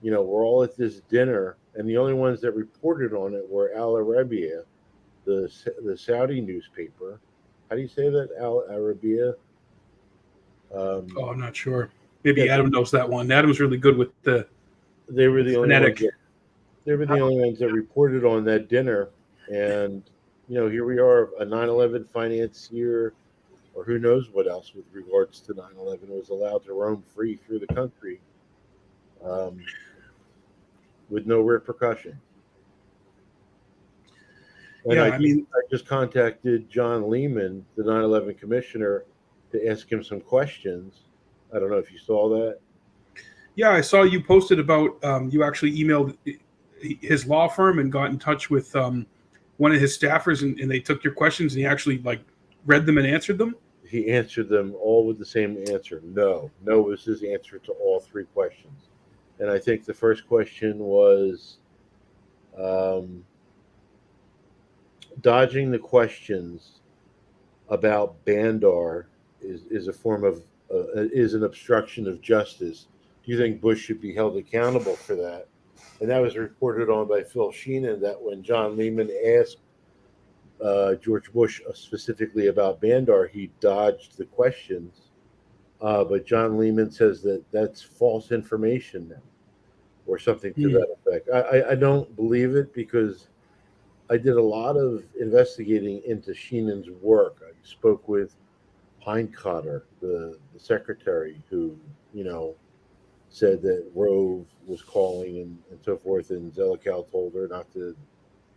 we're all at this dinner, and the only ones that reported on it were Al Arabiya, the Saudi newspaper. How do you say that? Al Arabiya. Oh, I'm not sure. Maybe Yeah, Adam knows that one. Adam's really good with the they were the only phonetic. ones. They were the only ones that reported on that dinner, and here we are, a 9/11 financier, or who knows what else with regards to 9/11, was allowed to roam free through the country with no repercussion. And Yeah, I just contacted John Lehman, the 9/11 commissioner, to ask him some questions. I don't know if you saw that. Yeah, I saw you posted about you actually emailed his law firm and got in touch with one of his staffers, and they took your questions, and he actually read them and answered them. He answered them all with the same answer. No was his answer to all three questions. And I think the first question was dodging the questions about Bandar is a form of is an obstruction of justice. Do you think Bush should be held accountable for that? And that was reported on by Phil Sheenan, that when John Lehman asked George Bush specifically about Bandar, he dodged the questions. But John Lehman says that that's false information now, or something to that effect. I don't believe it, because I did a lot of investigating into Sheenan's work. I spoke with Hinecotter, the secretary, who said that Rove was calling and so forth, and Zelikow told her not to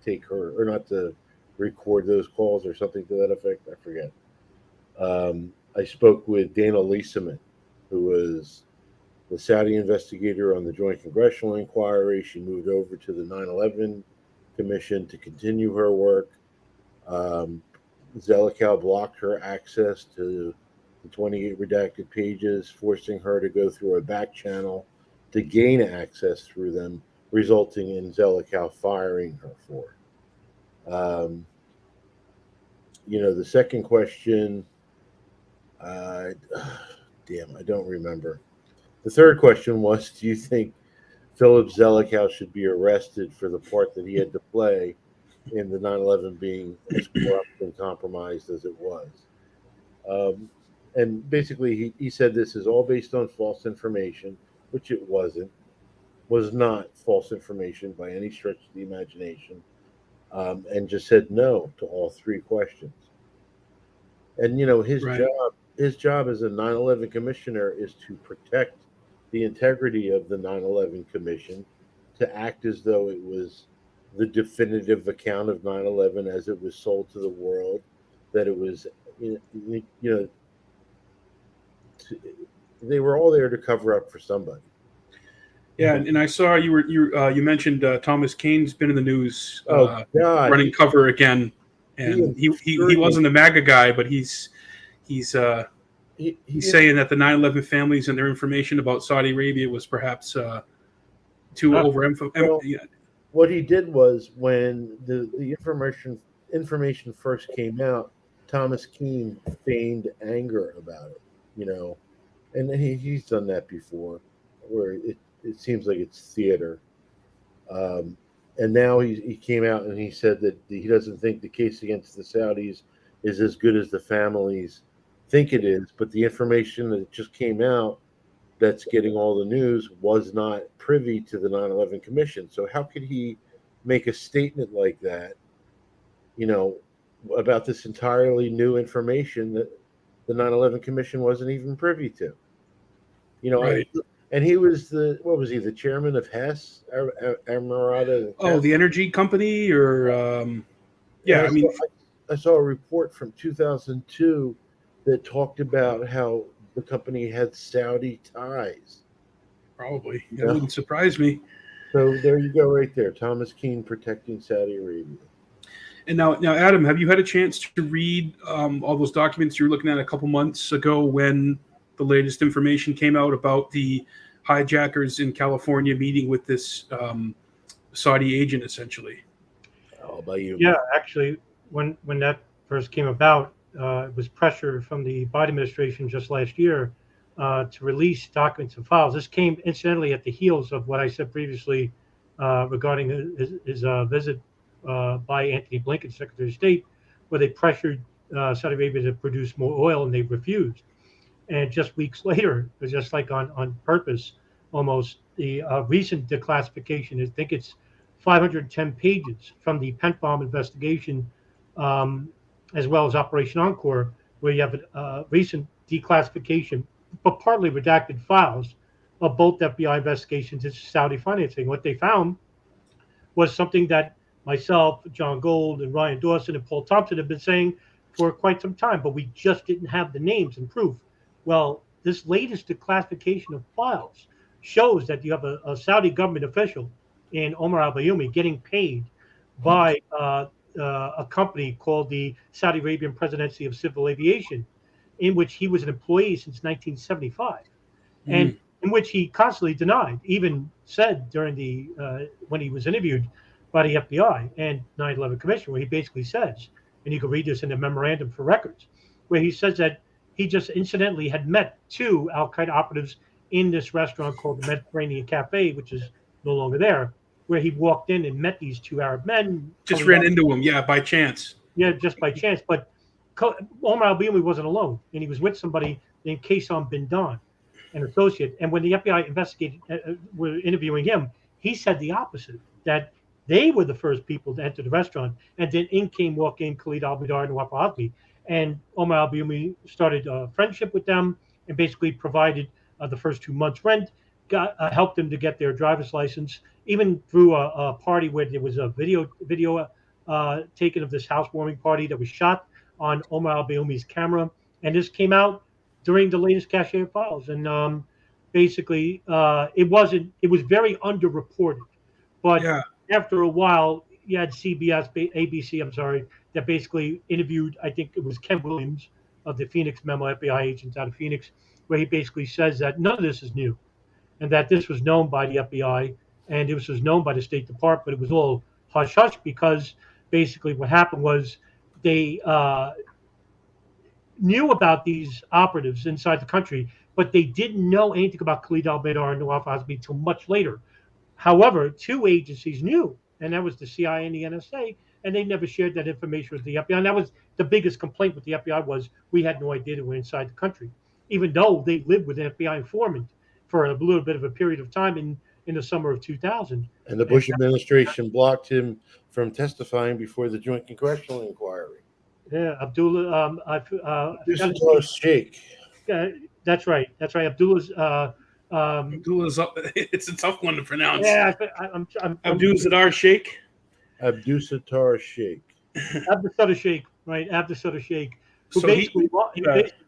take her, or not to record those calls, or something to that effect. I forget. I spoke with Dana Lieseman, who was the Saudi investigator on the Joint Congressional Inquiry. She moved over to the 9/11 Commission to continue her work. Zelikow blocked her access to the 28 redacted pages, forcing her to go through a back channel to gain access through them, resulting in Zelikow firing her for it. The second question, I don't remember. The third question was, do you think Philip Zelikow should be arrested for the part that he had to play in the 9/11 being as corrupt and compromised as it was? And basically, he said this is all based on false information, which it wasn't. Was not false information by any stretch of the imagination, and just said no to all three questions. And his job as a 9/11 commissioner is to protect the integrity of the 9/11 Commission, to act as though it was the definitive account of 9/11 as it was sold to the world, that it was, they were all there to cover up for somebody. Yeah, and I saw you mentioned Thomas Kaine's been in the news, God, running cover again, and he wasn't the MAGA guy, but he's saying that the 9/11 families and their information about Saudi Arabia was perhaps too overemphasized. What he did was, when the information first came out, Thomas Keane feigned anger about it, and he's done that before, where it seems like it's theater. And now he came out and he said that he doesn't think the case against the Saudis is as good as the families think it is, but the information that just came out that's getting all the news was not privy to the 9/11 Commission. So how could he make a statement like that, about this entirely new information that the 9/11 Commission wasn't even privy to? Right. And he was the chairman of Hess, Amarada? Oh, the energy company, or I saw a report from 2002 that talked about how the company had Saudi ties. Probably. That Yeah. wouldn't surprise me. So there you go, right there. Thomas Keane protecting Saudi Arabia. And now, Adam, have you had a chance to read all those documents you were looking at a couple months ago when the latest information came out about the hijackers in California meeting with this Saudi agent, essentially? How about you? Yeah, actually, when that first came about, it was pressure from the Biden administration just last year to release documents and files. This came incidentally at the heels of what I said previously regarding his visit by Anthony Blinken, Secretary of State, where they pressured Saudi Arabia to produce more oil, and they refused. And just weeks later, it was just like on purpose, almost the recent declassification. I think it's 510 pages from the Pent Bomb investigation, as well as Operation Encore, where you have a recent declassification, but partly redacted files of both FBI investigations into Saudi financing. What they found was something that myself, John Gold, and Ryan Dawson and Paul Thompson have been saying for quite some time, but we just didn't have the names and proof. Well, this latest declassification of files shows that you have a Saudi government official in Omar al-Bayoumi getting paid by a company called the Saudi Arabian Presidency of Civil Aviation, in which he was an employee since 1975, and in which he constantly denied, even said during the when he was interviewed by the FBI and 9/11 Commission, where he basically says, and you can read this in the memorandum for records, where he says that he just incidentally had met two Al Qaeda operatives in this restaurant called the Mediterranean Cafe, which is no longer there, where he walked in and met these two Arab men. Just ran into them, yeah, by chance. Yeah, just by chance. But Omar al-Bayoumi wasn't alone, and he was with somebody named Kassam bin Dan, an associate. And when the FBI investigated, were interviewing him, he said the opposite, that they were the first people to enter the restaurant, and then walk in Khalid al-Mihdhar and Nawaf al-Hazmi. And Omar al-Bayoumi started a friendship with them and basically provided the first 2 months' rent, helped them to get their driver's license, even through a party where there was a video taken of this housewarming party that was shot on Omar al-Bayoumi's camera. And this came out during the latest cache of files. And basically, it was very underreported. But Yeah. after a while, you had ABC, that basically interviewed, I think it was Ken Williams of the Phoenix Memo, FBI agent out of Phoenix, where he basically says that none of this is new and that this was known by the FBI and this was known by the State Department. It was all hush-hush because basically what happened was they knew about these operatives inside the country, but they didn't know anything about Khalid al-Mihdhar and Nawaf al-Hazmi until much later. However, two agencies knew, and that was the CIA and the NSA, and they never shared that information with the FBI. And that was the biggest complaint with the FBI was we had no idea they were inside the country, even though they lived with an FBI informant for a little bit of a period of time in the summer of 2000. And the Bush administration blocked him from testifying before the Joint Congressional Inquiry. Yeah, Abdullah. Abdullah Sheikh. That's right. Abdullah's. Abdullah's up. It's a tough one to pronounce. Yeah, I'm Abdul-Sattar Sheikh. Abdul-Sattar Sheikh. Abdul-Sattar Sheikh, right? Abdul-Sattar Sheikh. Who So basically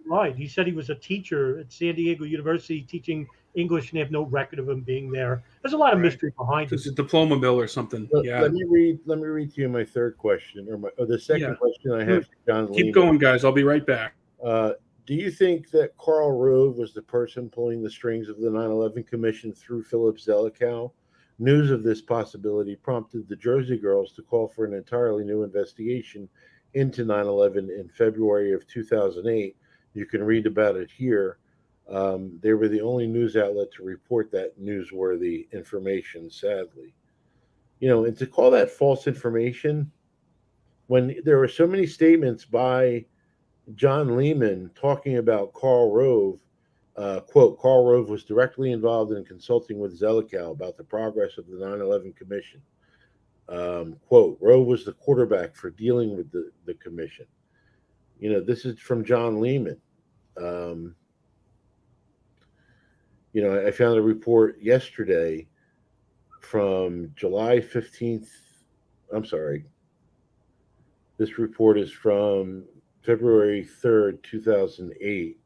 lied. He said he was a teacher at San Diego University teaching English, and they have no record of him being there. There's a lot of mystery behind it. It's a diploma mill or something. Yeah. Let me read to you my third question, or the second question I have for John Keep Lehman. going, guys. I'll be right back. Do you think that Karl Rove was the person pulling the strings of the 9/11 Commission through Philip Zelikow? News of this possibility prompted the Jersey Girls to call for an entirely new investigation into 9/11 in February of 2008. You can read about it here. They were the only news outlet to report that newsworthy information, sadly. And to call that false information, when there were so many statements by John Lehman talking about Karl Rove, quote, Karl Rove was directly involved in consulting with Zelikow about the progress of the 9/11 Commission. Quote, Rove was the quarterback for dealing with the commission. This is from John Lehman. I found a report yesterday from July 15th. I'm sorry. This report is from February 3rd, 2008.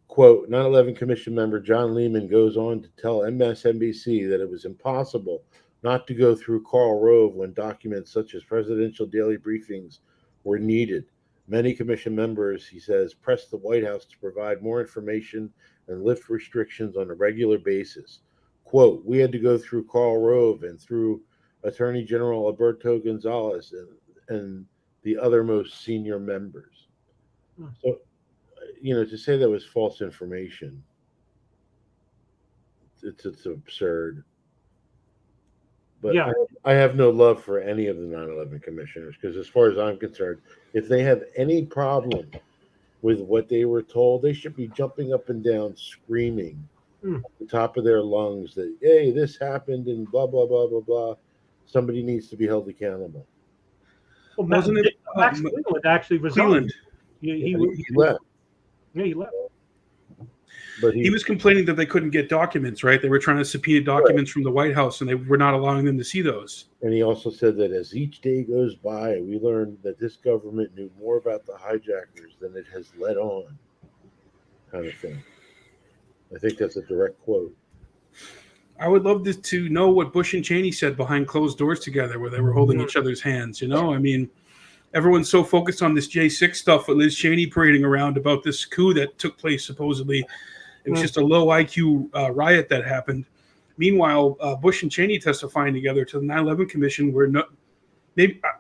Quote, 9/11 Commission member John Lehman goes on to tell MSNBC that it was impossible not to go through Karl Rove when documents such as presidential daily briefings were needed. Many commission members, he says, pressed the White House to provide more information and lift restrictions on a regular basis. Quote, we had to go through Karl Rove and through Attorney General Alberto Gonzales and the other most senior members. So, to say that was false information, it's absurd. But Yeah. I have no love for any of the 9/11 commissioners because, as far as I'm concerned, if they have any problem with what they were told, they should be jumping up and down, screaming at the top of their lungs that, hey, this happened and blah, blah, blah, blah, blah. Somebody needs to be held accountable. Well, Wasn't it Max Cleveland actually resigned. He left. Yeah, he left. But he was complaining that they couldn't get documents, right? They were trying to subpoena documents from the White House, and they were not allowing them to see those. And he also said that as each day goes by, we learned that this government knew more about the hijackers than it has let on, kind of thing. I think that's a direct quote. I would love to know what Bush and Cheney said behind closed doors together, where they were holding each other's hands. I mean, everyone's so focused on this J6 stuff with Liz Cheney parading around about this coup that took place, supposedly. It was just a low IQ riot that happened. Meanwhile, Bush and Cheney testifying together to the 9/11 Commission were no.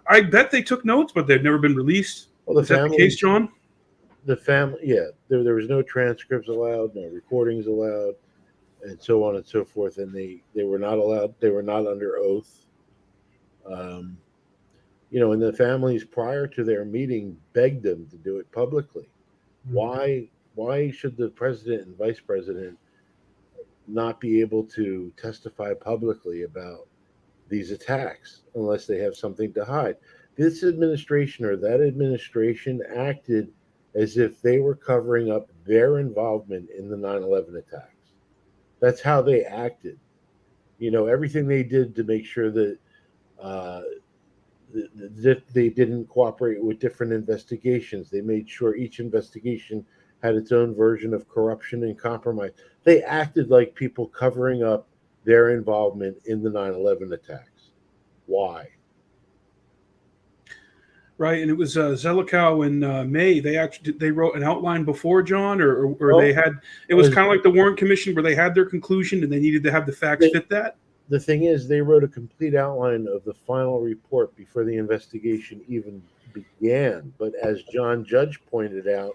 I bet they took notes, but they've never been released. Well, Is that the case, John? The family, yeah. There was no transcripts allowed, no recordings allowed, and so on and so forth. And they were not allowed. They were not under oath. And the families prior to their meeting begged them to do it publicly. Why should the president and vice president not be able to testify publicly about these attacks unless they have something to hide? This administration or that administration acted as if they were covering up their involvement in the 9/11 attacks. That's how they acted. Everything they did to make sure that they didn't cooperate with different investigations. They made sure each investigation had its own version of corruption and compromise. They acted like people covering up their involvement in the 9/11 attacks. Why? Right, and it was Zelikow and May. They wrote an outline before, John, or they had. It was kind of like the Warren Commission, where they had their conclusion and they needed to have the facts fit that. The thing is, they wrote a complete outline of the final report before the investigation even began. But as John Judge pointed out,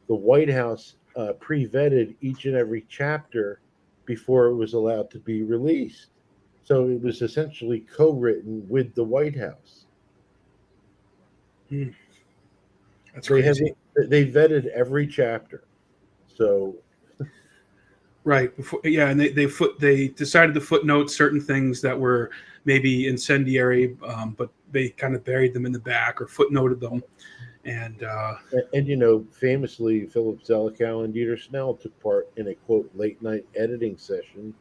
the White House pre-vetted each and every chapter before it was allowed to be released. So it was essentially co-written with the White House. That's crazy. They vetted every chapter. So right before, yeah, and they decided to footnote certain things that were maybe incendiary, but they kind of buried them in the back or footnoted them. And famously, Philip Zelikow and Dieter Snell took part in a quote late night editing session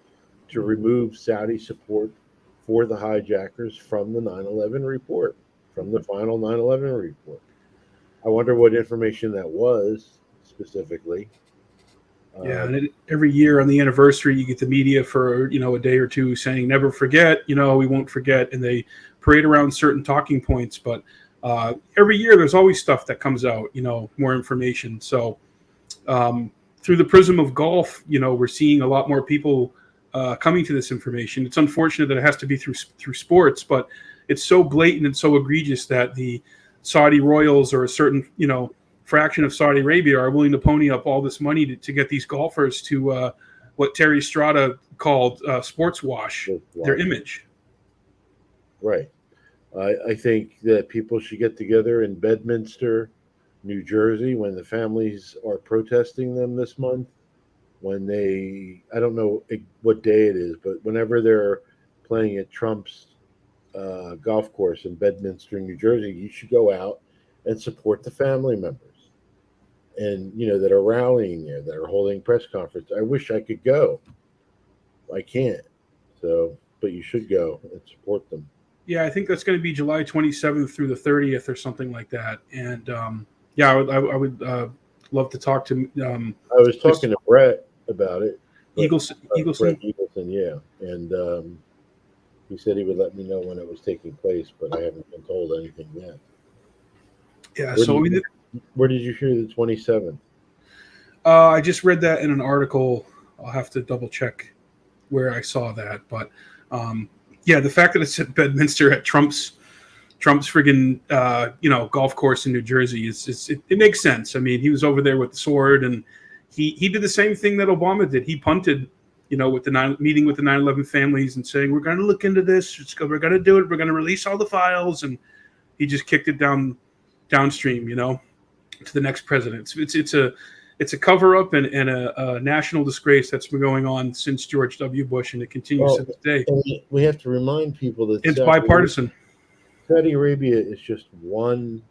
to remove Saudi support for the hijackers from the 9/11 report, from the final 9/11 report. I wonder what information that was specifically. Yeah, and every year on the anniversary, you get the media for a day or two saying "never forget," we won't forget, and they parade around certain talking points. But every year, there's always stuff that comes out, more information. So through the prism of golf, we're seeing a lot more people coming to this information. It's unfortunate that it has to be through sports, but it's so blatant and so egregious that the Saudi royals or a certain fraction of Saudi Arabia are willing to pony up all this money to get these golfers to what Terry Estrada called sports wash their image. Right. I think that people should get together in Bedminster, New Jersey, when the families are protesting them this month. When I don't know what day it is, but whenever they're playing at Trump's golf course in Bedminster, New Jersey, you should go out and support the family members. And, that are rallying there, that are holding press conference. I wish I could go. I can't. So, but you should go and support them. Yeah, I think that's going to be July 27th through the 30th or something like that. And I would love to talk to I was talking to Brett about it. Eagleson. Brett Eagleson, yeah, and he said he would let me know when it was taking place, but I haven't been told anything yet. Yeah. Where did you hear the 27th? I just read that in an article. I'll have to double check where I saw that, but yeah, the fact that it's at Bedminster at Trump's friggin' golf course in New Jersey it makes sense. I mean, he was over there with the sword, and he did the same thing that Obama did. He punted, with the meeting with the 9/11 families and saying, we're going to look into this. We're going to do it. We're going to release all the files. And he just kicked it downstream, to the next president. It's a cover up and a national disgrace that's been going on since George W. Bush, and it continues to this day. We have to remind people that it's bipartisan. Saudi Arabia is just one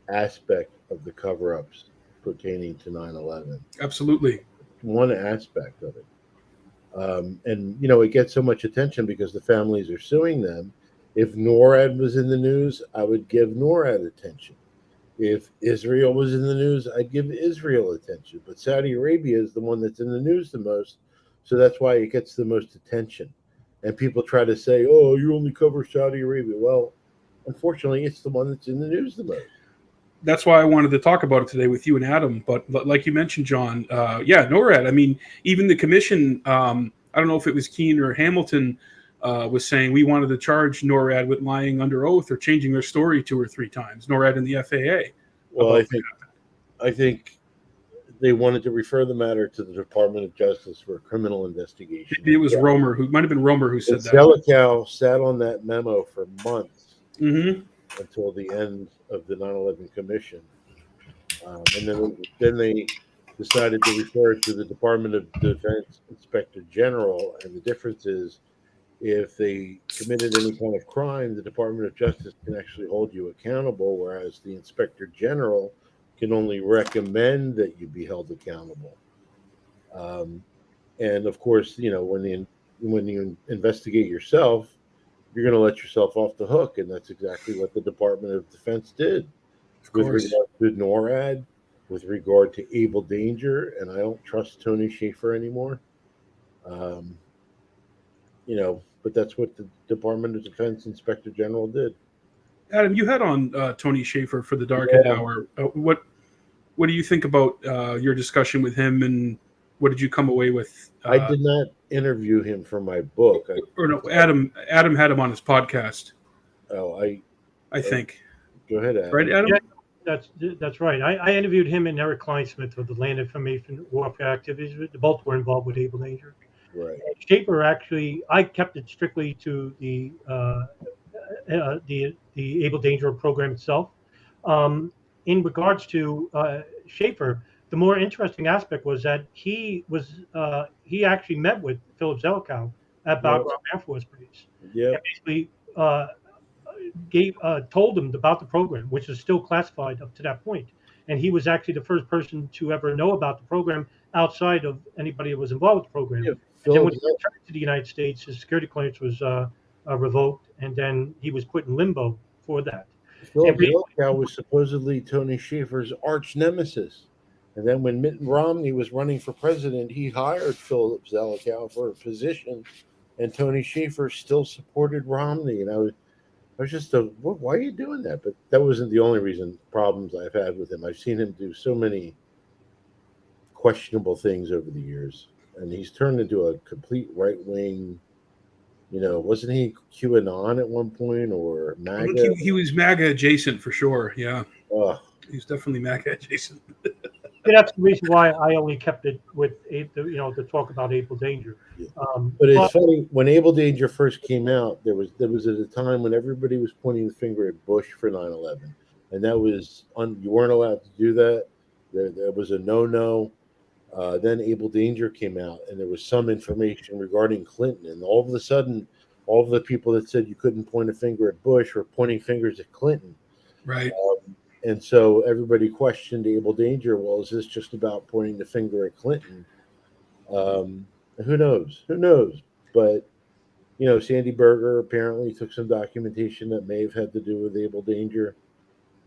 aspect of the cover ups pertaining to 9/11. Absolutely. One aspect of it. And it gets so much attention because the families are suing them. If NORAD was in the news, I would give NORAD attention. If Israel was in the news, I'd give Israel attention. But Saudi Arabia is the one that's in the news the most, so that's why it gets the most attention. And people try to say, oh, you only cover Saudi Arabia. Well, unfortunately, it's the one that's in the news the most. That's why I wanted to talk about it today with you and Adam. But like you mentioned, John, NORAD. I mean, even the commission, I don't know if it was Keene or Hamilton, was saying we wanted to charge NORAD with lying under oath or changing their story 2 or 3 times. NORAD and the FAA. Well, I think they wanted to refer the matter to the Department of Justice for a criminal investigation. It was Romer, who might have been Romer who said that. Zelikow sat on that memo for months until the end of the 9/11 Commission, and then they decided to refer it to the Department of Defense Inspector General. And the difference is, if they committed any kind of crime, the Department of Justice can actually hold you accountable, whereas the Inspector General can only recommend that you be held accountable. And of course, when you investigate yourself, you're going to let yourself off the hook, and that's exactly what the Department of Defense did with regard to NORAD, with regard to Able Danger, and I don't trust Tony Shaffer anymore. But that's what the Department of Defense Inspector General did. Adam, you had on Tony Shaffer for the Darkened Hour. What do you think about your discussion with him, and what did you come away with? I did not interview him for my book. Adam had him on his podcast. Oh, I think. Go ahead, Adam. Right, Adam? Yeah, that's right. I interviewed him and Eric Kleinsmith of the Land Information Warfare Activities. Both were involved with Able Danger. Right. Shaffer, actually, I kept it strictly to the Able Danger program itself. In regards to Shaffer, the more interesting aspect was that he actually met with Philip Zelikow at Bagram Air Force Base. Yeah. And basically told him about the program, which is still classified up to that point. And he was actually the first person to ever know about the program outside of anybody that was involved with the program. Yeah, and then when he returned to the United States, his security clearance was revoked, and then he was put in limbo for that. Philip Zelikow was supposedly Tony Shaffer's arch nemesis. And then when Mitt Romney was running for president, he hired Philip Zelikow for a position, and Tony Shaffer still supported Romney. And I was just, why are you doing that? But that wasn't the only problems I've had with him. I've seen him do so many questionable things over the years, and he's turned into a complete right-wing, wasn't he QAnon at one point, or MAGA? He was MAGA adjacent for sure, yeah. He's definitely MAGA adjacent. That's the reason why I only kept it with, to talk about Able Danger. Yeah. But it's funny, when Able Danger first came out, there was at a time when everybody was pointing the finger at Bush for 9/11, and that was you weren't allowed to do that. There was a no. Then Able Danger came out, and there was some information regarding Clinton, and all of a sudden, all of the people that said you couldn't point a finger at Bush were pointing fingers at Clinton. Right. And so everybody questioned Able Danger. Well, is this just about pointing the finger at Clinton? Who knows? But, Sandy Berger apparently took some documentation that may have had to do with Able Danger.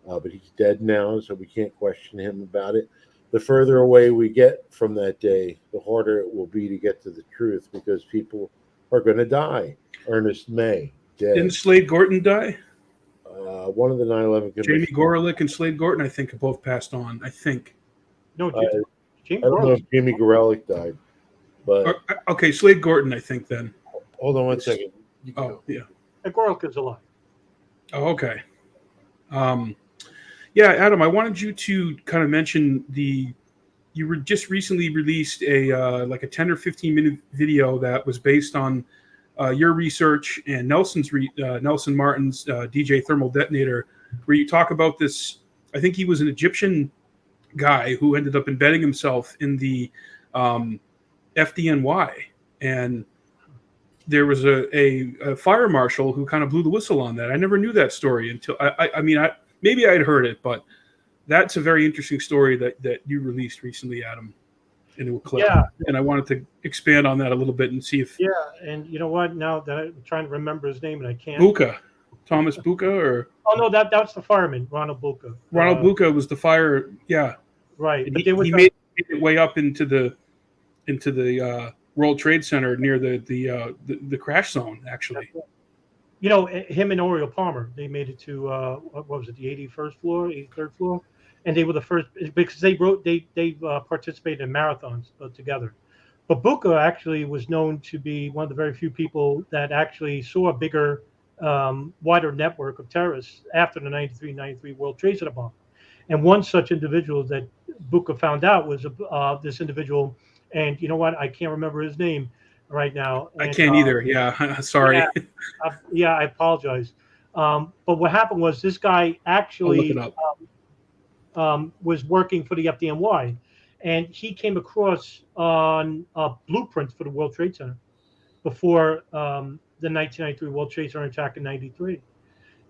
But he's dead now, so we can't question him about it. the further away we get from that day, the harder it will be to get to the truth because people are going to die. Ernest May, dead. Didn't Slade Gorton die? One of the 9/11 Jamie commissioners. Gorelick and Slade Gorton, I think, have both passed on. I think. No, I James don't know if Jamie Gorelick died, but Okay, Slade Gorton, I think. Then. hold on one second. You can Oh, go. yeah. Gorelick is alive. Oh, okay. Yeah, Adam, I wanted you to kind of mention you were just recently released a like a 10 or 15-minute video that was based on your research and Nelson Martin's DJ Thermal Detonator, where you talk about this. I think he was an Egyptian guy who ended up embedding himself in the FDNY, and there was a fire marshal who kind of blew the whistle on that. I never knew that story until I mean, maybe I'd heard it, but that's a very interesting story that you released recently, Adam, into a clip. Yeah. And I wanted to expand on that a little bit and see if And you know what? Now that I'm trying to remember his name and I can't. Buka, Thomas Buka, or Oh no, that's the fireman, Ronald Buka. Ronald Buka was the fire. Yeah, Right. and But there was he made it way up into the World Trade Center near the crash zone, actually. you know, him and Oriel Palmer, they made it to what was it, the 81st floor, 83rd floor, and they were the first because they participated in marathons together. But Buka actually was known to be one of the very few people that actually saw a bigger, wider network of terrorists after the 93 World Trade Center bomb. And one such individual that Buka found out was this individual, and you know what? I can't remember his name right now. And, I can't either. Yeah, sorry. Yeah, I apologize. But what happened was this guy actually was working for the FDNY, and he came across on blueprints for the World Trade Center before the 1993 World Trade Center attack in '93.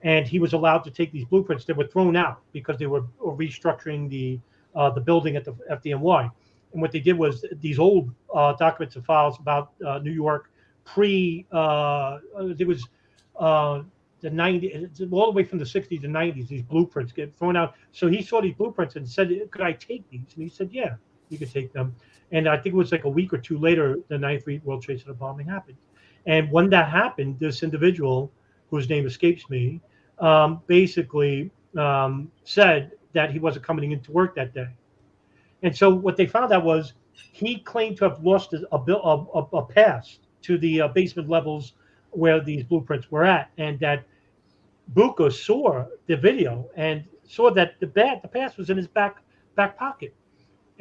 And he was allowed to take these blueprints. They were thrown out because they were restructuring the building at the FDNY. And what they did was these old documents and files about New York there was the 90s, all the way from the 60s to 90s, these blueprints get thrown out. So he saw these blueprints and said, could I take these? And he said, yeah, you could take them. And I think it was like a week or two later, the 93 World Trade Center bombing happened. And when that happened, this individual, whose name escapes me, basically said that he wasn't coming into work that day. And so what they found out was he claimed to have lost a pass to the basement levels where these blueprints were at, and that Buka saw the video and saw that the pass was in his back pocket,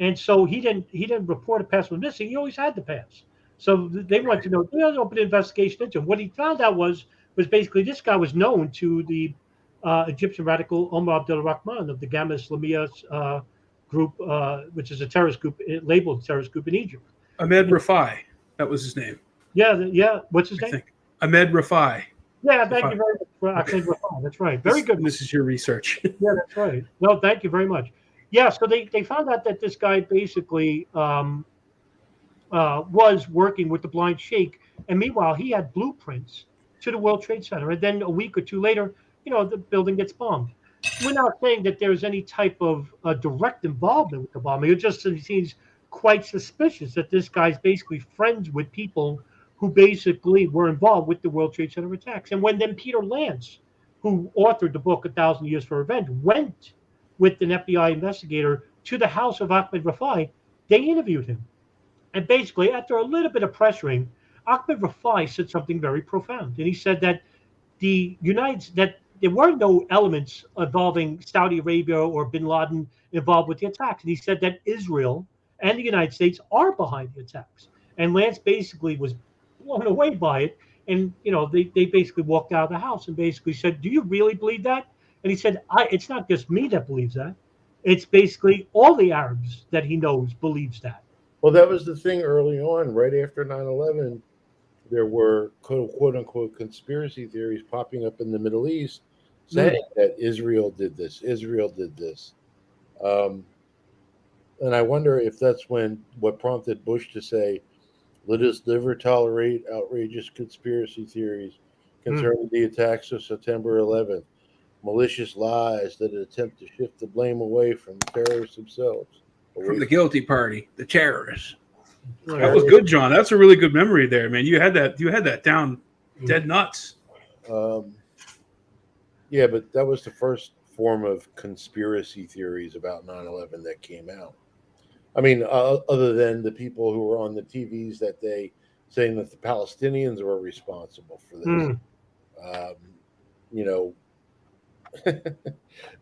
and so he didn't report a pass was missing. He always had the pass. So they wanted to know. They opened an investigation into him. What he found out was basically this guy was known to the Egyptian radical Omar Abdel Rahman of the Gamma Islamiyah group, which is a terrorist group, labeled terrorist group in Egypt. Ahmed Rafai, that was his name. Yeah. What's his name? I think. Ahmed Rafai. Yeah, thank you very much for Ahmed Rafai. That's right. Very good. This is your research. Yeah, that's right. No, thank you very much. Yeah, so they found out that this guy basically was working with the blind sheikh, and meanwhile he had blueprints to the World Trade Center, and then a week or two later, the building gets bombed. We're not saying that there's any type of direct involvement with the bombing. It just seems quite suspicious that this guy's basically friends with people who basically were involved with the World Trade Center attacks. And when then Peter Lance, who authored the book 1,000 Years for Revenge, went with an FBI investigator to the house of Ahmed Rafai, they interviewed him. And basically, after a little bit of pressuring, Ahmed Rafai said something very profound. And he said that there were no elements involving Saudi Arabia or bin Laden involved with the attacks. And he said that Israel and the United States are behind the attacks. And Lance basically was blown away by it. And, they basically walked out of the house and basically said, do you really believe that? And he said, it's not just me that believes that. It's basically all the Arabs that he knows believes that. Well, that was the thing early on, right after 9/11. There were quote unquote conspiracy theories popping up in the Middle East saying that Israel did this. And I wonder if that's what prompted Bush to say, let us never tolerate outrageous conspiracy theories concerning the attacks of September 11th, malicious lies that attempt to shift the blame away from the terrorists themselves. From the guilty party, the terrorists. Right. That was good, John. That's a really good memory there, man. You had that down dead nuts. Yeah, but that was the first form of conspiracy theories about 9/11 that came out. I mean, other than the people who were on the TVs that day saying that the Palestinians were responsible for this. You know,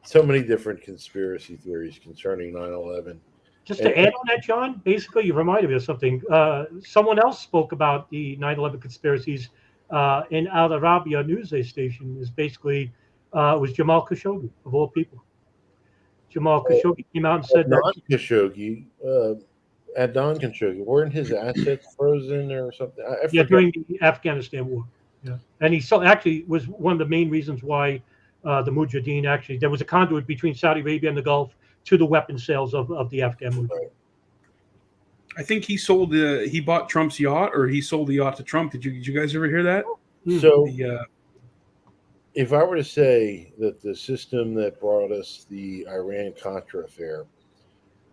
so many different conspiracy theories concerning 9/11. Just to add on that, John, basically you reminded me of something. Someone else spoke about the 9/11 conspiracies in Al Arabiya news station. Is basically was Jamal Khashoggi of all people. Jamal Khashoggi came out and said Adnan Khashoggi, weren't his assets frozen or something? I yeah, forget. during the Afghanistan war. Yeah, and he actually was one of the main reasons why the Mujahideen actually there was a conduit between Saudi Arabia and the Gulf to the weapon sales of the Afghan Mujahideen. I think he bought Trump's yacht, or he sold the yacht to Trump. Did you guys ever hear that? So, if I were to say that the system that brought us the Iran-Contra affair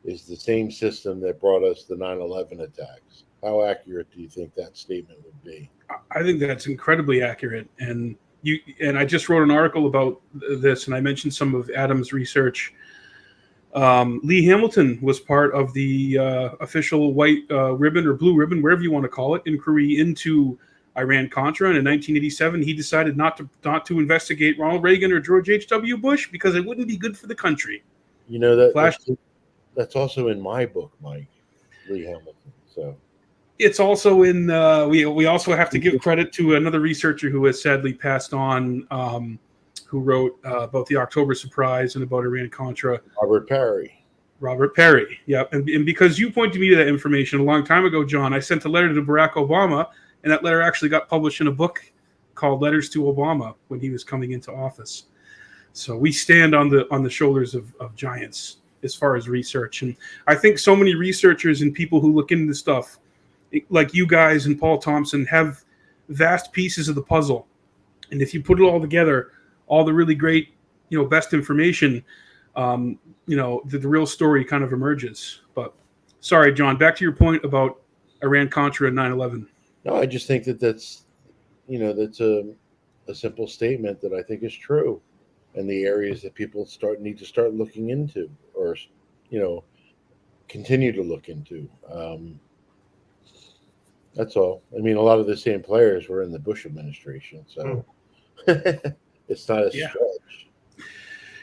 is the same system that brought us the 9/11 attacks, how accurate do you think that statement would be? I think that's incredibly accurate. And I just wrote an article about this, and I mentioned some of Adam's research. Lee Hamilton was part of the official white ribbon or blue ribbon, wherever you want to call it, inquiry into Iran-Contra. And in 1987, he decided not to investigate Ronald Reagan or George H.W. Bush because it wouldn't be good for the country. You know, that's also in my book, Mike, Lee Hamilton. So it's also in. We also have to give credit to another researcher who has sadly passed on, who wrote about the October surprise and about Iran-Contra. Robert Perry. Yeah, and because you pointed me to that information a long time ago, John, I sent a letter to Barack Obama, and that letter actually got published in a book called Letters to Obama when he was coming into office. So we stand on the shoulders of giants as far as research. And I think so many researchers and people who look into this stuff, like you guys and Paul Thompson, have vast pieces of the puzzle. And if you put it all together, all the really great, best information, the real story kind of emerges. But sorry, John, back to your point about Iran-Contra and 9/11. No, I just think that's a simple statement that I think is true, and the areas that people need to start looking into, or continue to look into. That's all. I mean, a lot of the same players were in the Bush administration, so it's not a stretch.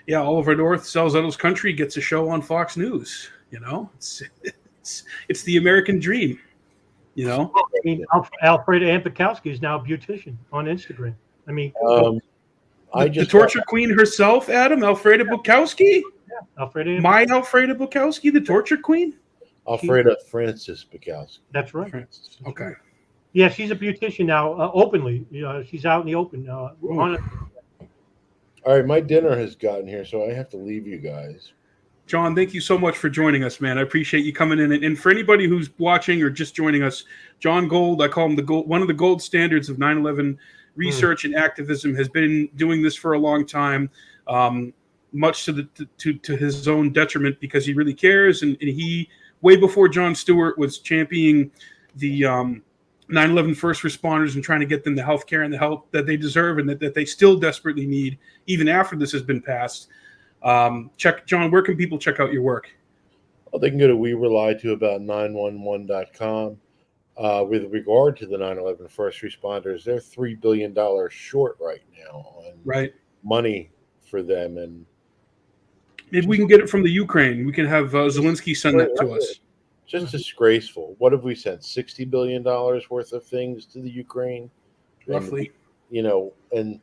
Yeah, Oliver North sells out his country, gets a show on Fox News. It's the American dream. I mean, Alfreda Ampikowski is now a beautician on Instagram. I mean, the torture queen herself, Adam, Alfreda Bukowski. Yeah, Alfreda. My Alfreda Bukowski, the torture queen. Alfreda Francis Bukowski. That's right. Francis. Okay. Yeah, she's a beautician now, openly. She's out in the open. All right, my dinner has gotten here, so I have to leave you guys. John, thank you so much for joining us, man. I appreciate you coming in. And for anybody who's watching or just joining us, John Gold, I call him one of the gold standards of 9/11 research and activism, has been doing this for a long time, much to his own detriment, because he really cares. And he, way before Jon Stewart, was championing the 9/11 first responders and trying to get them the health care and the help that they deserve and that they still desperately need, even after this has been passed. John, where can people check out your work? Well, they can go to werelietoabout911.com. With regard to the 9/11 first responders, they're $3 billion short right now on money for them. And maybe we can get it from the Ukraine. We can have Zelensky send that to us. Just disgraceful. What have we sent? $60 billion worth of things to the Ukraine? Roughly. And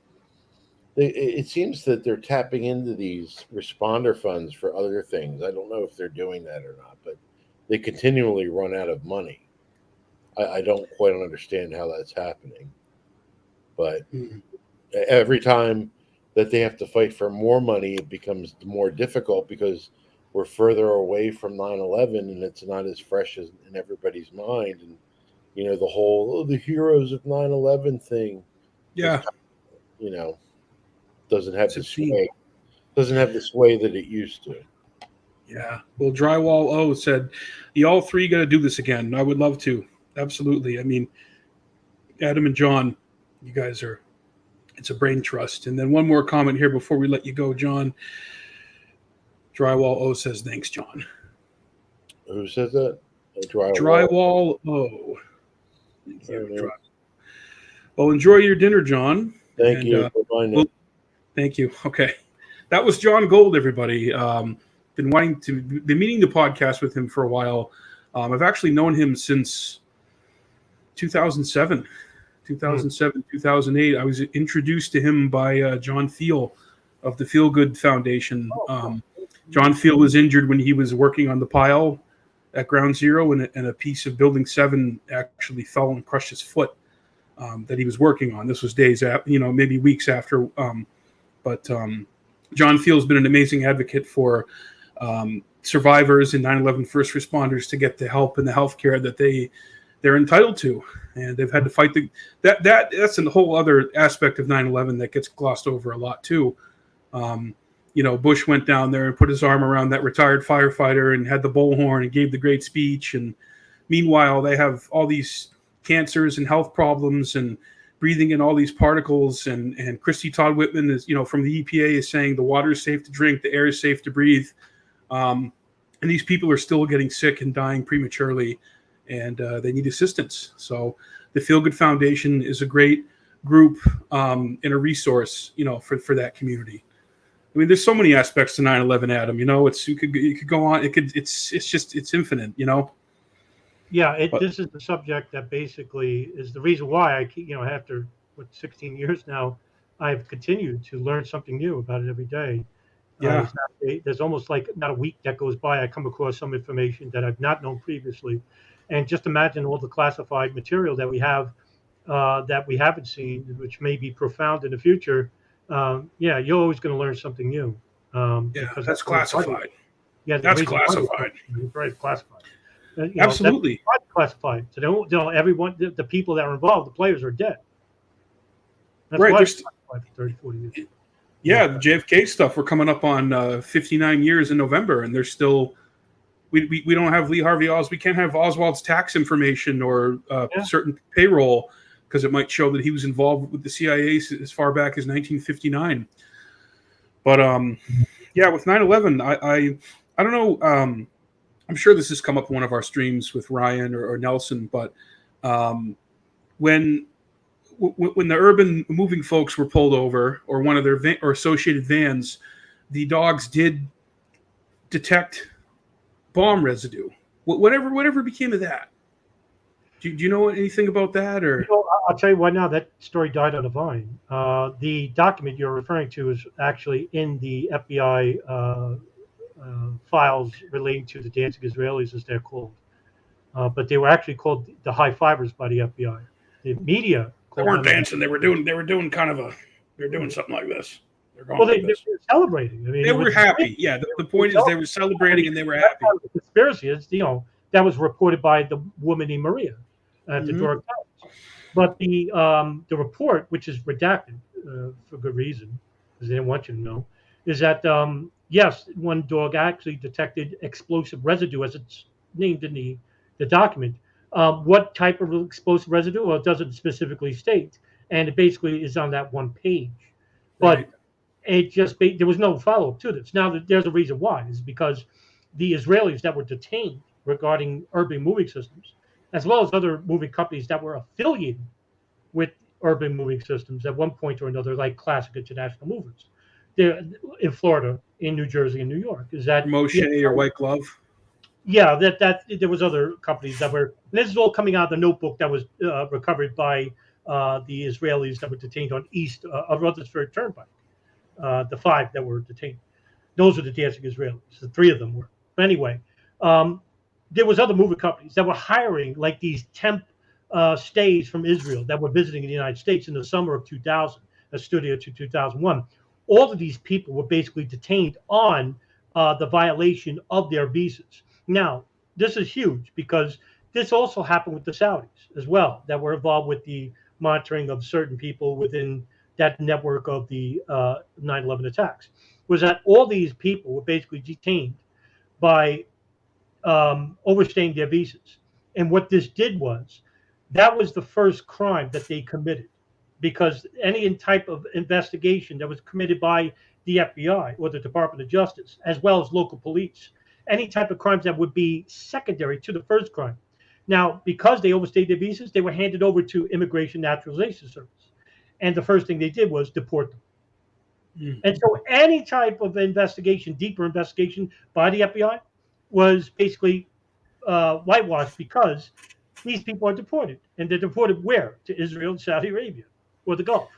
it seems that they're tapping into these responder funds for other things. I don't know if they're doing that or not, but they continually run out of money. I don't quite understand how that's happening. But every time that they have to fight for more money, it becomes more difficult because we're further away from 9/11 and it's not as fresh as in everybody's mind. And, the whole, the heroes of 9/11 thing. Yeah. Doesn't have the sway that it used to. Yeah. Well, Drywall O said, "You all three got to do this again." I would love to. Absolutely. I mean, Adam and John, you guys are. It's a brain trust. And then one more comment here before we let you go, John. Drywall O says, "Thanks, John." Who says that? Drywall O. Thank you. Well, enjoy your dinner, John. Thank you for finding it. Thank you. Okay. That was John Gold, everybody. Been meaning to podcast with him for a while. I've actually known him since 2007, 2008. I was introduced to him by John Thiel of the Feel Good Foundation. John Thiel was injured when he was working on the pile at Ground Zero, and a piece of Building 7 actually fell and crushed his foot that he was working on. This was days after, maybe weeks after. But John Thiel's been an amazing advocate for survivors and 9/11 first responders to get the help and the health care that they're entitled to. And they've had to fight that's a whole other aspect of 9/11 that gets glossed over a lot too. Bush went down there and put his arm around that retired firefighter and had the bullhorn and gave the great speech. And meanwhile, they have all these cancers and health problems and breathing in all these particles. And Christy Todd Whitman is, from the EPA is saying the water is safe to drink, the air is safe to breathe. And these people are still getting sick and dying prematurely, and they need assistance. So the Feel Good Foundation is a great group and a resource, for that community. I mean, there's so many aspects to 9/11, Adam. You could go on. It's infinite. Yeah, this is the subject that basically is the reason why I keep, after 16 years now, I've continued to learn something new about it every day. Yeah, there's almost like not a week that goes by I come across some information that I've not known previously, and just imagine all the classified material that we have that we haven't seen, which may be profound in the future. You're always going to learn something new. Because that's classified. Yeah, that's classified. Right, classified. Absolutely classified. So everyone, the people that are involved, the players are dead. That's right. Why it's classified for 30, 40 years. Yeah, the JFK stuff. We're coming up on 59 years in November, and there's still we don't have Lee Harvey Oswald. We can't have Oswald's tax information or certain payroll because it might show that he was involved with the CIA as far back as 1959. But with 9/11, I don't know. I'm sure this has come up in one of our streams with Ryan or Nelson, but when the urban moving folks were pulled over, or one of their or associated vans, the dogs did detect bomb residue. Whatever became of that? Do you know anything about that? Or I'll tell you what. Now that story died on the vine. The document you're referring to is actually in the FBI files relating to the dancing Israelis, as they're called. But they were actually called the high fivers by the FBI. The media. They weren't dancing. They were doing something like this. They were celebrating. I mean, they were happy. Yeah, the point is they were celebrating and they were happy. The conspiracy is, that was reported by the woman named Maria at the New York Times. But the report, which is redacted for good reason, because they didn't want you to know, is that yes, one dog actually detected explosive residue, as it's named in the document. What type of explosive residue? Well, it doesn't specifically state, and it basically is on that one page. But it just there was no follow-up to this. Now, there's a reason why. Is because the Israelis that were detained regarding urban moving systems, as well as other moving companies that were affiliated with urban moving systems at one point or another, like Classic International Movers, there in Florida, in New Jersey, and New York. Is that Moshe or White Glove? Yeah, that there was other companies that were. This is all coming out of the notebook that was recovered by the Israelis that were detained on east of Rutherford Turnpike. The 5 that were detained, those were the dancing Israelis. The 3 of them were. But anyway, there was other movie companies that were hiring like these temp stays from Israel that were visiting the United States in the summer of 2000, a studio to 2001. All of these people were basically detained on the violation of their visas. Now, this is huge because this also happened with the Saudis as well, that were involved with the monitoring of certain people within that network of the 9/11 attacks. Was that all these people were basically detained by overstaying their visas. And what this did was, that was the first crime that they committed, because any type of investigation that was committed by the FBI or the Department of Justice, as well as local police, any type of crimes that would be secondary to the first crime. Now, because they overstayed their visas, they were handed over to Immigration Naturalization Service. And the first thing they did was deport them. And so any type of investigation, deeper investigation by the FBI, was basically whitewashed, because these people are deported. And they're deported where? To Israel and Saudi Arabia, or the Gulf,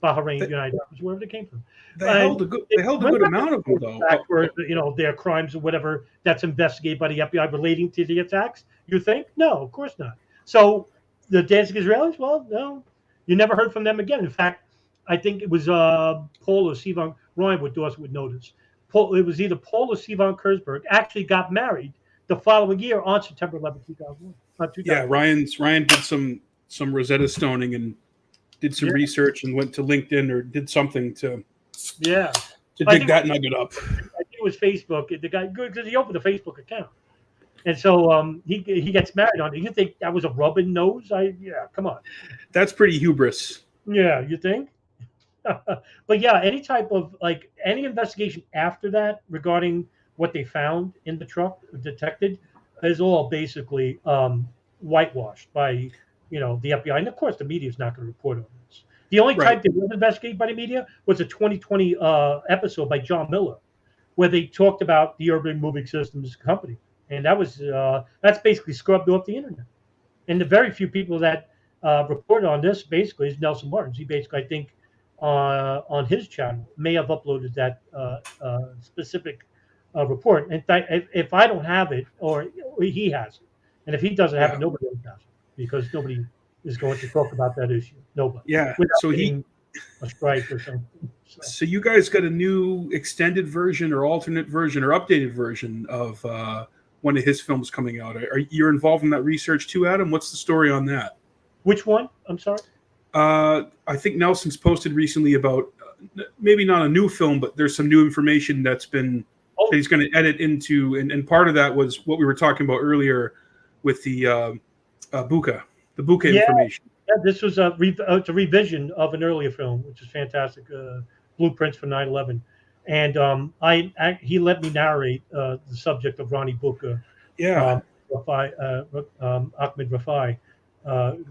Bahrain, United Arabs, wherever they came from. They held a good amount of them, though. For, their crimes or whatever that's investigated by the FBI relating to the attacks, you think? No, of course not. So the dancing Israelis, well, no, you never heard from them again. In fact, I think it was Paul or Sivan, Ryan would notice. It was either Paul or Sivan Kurzberg actually got married the following year on September 11, 2001. Yeah, Ryan did some Rosetta Stoning and did some research and went to LinkedIn or did something to dig that nugget up. I think it was Facebook. The guy, good, because he opened a Facebook account. And so he gets married on it. You think that was a rubbing nose? Come on. That's pretty hubris. Yeah, you think? But yeah, any type of any investigation after that regarding what they found in the truck detected is all basically whitewashed by the FBI, and of course the media is not going to report on this. The only type that was investigated by the media was a 2020 episode by John Miller, where they talked about the Urban Moving Systems Company, and that's basically scrubbed off the internet. And the very few people that reported on this basically is Nelson Martins. He basically, I think, on his channel may have uploaded that specific report. In fact, if I don't have it, or he has it, and if he doesn't have it, nobody else has it, because nobody is going to talk about that issue. Nobody. Yeah. So a strike or something. So you guys got a new extended version or alternate version or updated version of one of his films coming out. Are you involved in that research too, Adam? What's the story on that? Which one? I'm sorry. I think Nelson's posted recently about maybe not a new film, but there's some new information that's been that he's going to edit into, and part of that was what we were talking about earlier with the Buka information. Yeah, this was it's a revision of an earlier film, which is fantastic. Blueprints for 9/11, and he let me narrate the subject of Ronnie Buka. Yeah, Ahmed Rafai.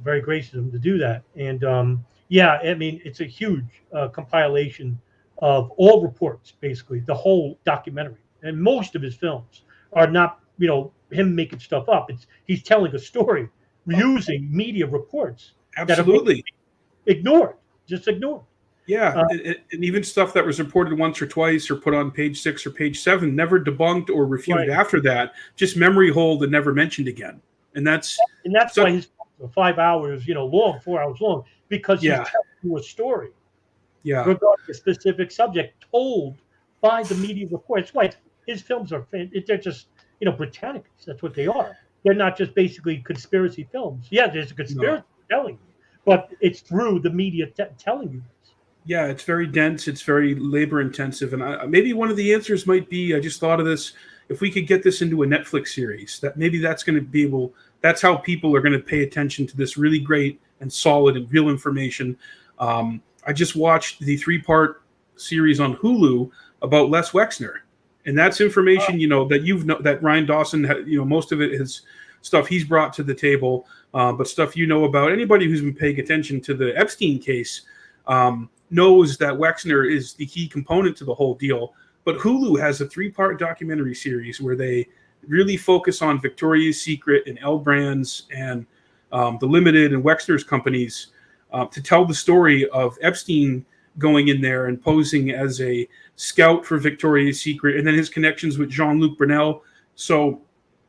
Very gracious of him to do that. And I mean, it's a huge compilation of all reports, basically, the whole documentary. And most of his films are not, him making stuff up. He's telling a story using media reports. Absolutely. Just ignored. Yeah, and even stuff that was reported once or twice or put on page 6 or page 7, never debunked or refuted after that, just memory hold and never mentioned again. And that's why his 5 hours, long, 4 hours long, because he's telling you a story regarding a specific subject told by the media report. That's why his films are they're just Britannicus. That's what they are. They're not just basically conspiracy films. Yeah, there's a conspiracy telling you, but it's through the media telling you this. Yeah, it's very dense. It's very labor intensive, and maybe one of the answers might be, I just thought of this, if we could get this into a Netflix series, that maybe that's going to be able. That's how people are going to pay attention to this really great and solid and real information. I just watched the 3-part series on Hulu about Les Wexner, and that's information that Ryan Dawson most of it is stuff he's brought to the table, but stuff about. Anybody who's been paying attention to the Epstein case knows that Wexner is the key component to the whole deal. But Hulu has a 3-part documentary series where they really focus on Victoria's Secret and L Brands and the Limited and Wexner's companies to tell the story of Epstein going in there and posing as a scout for Victoria's Secret, and then his connections with Jean-Luc Brunel. So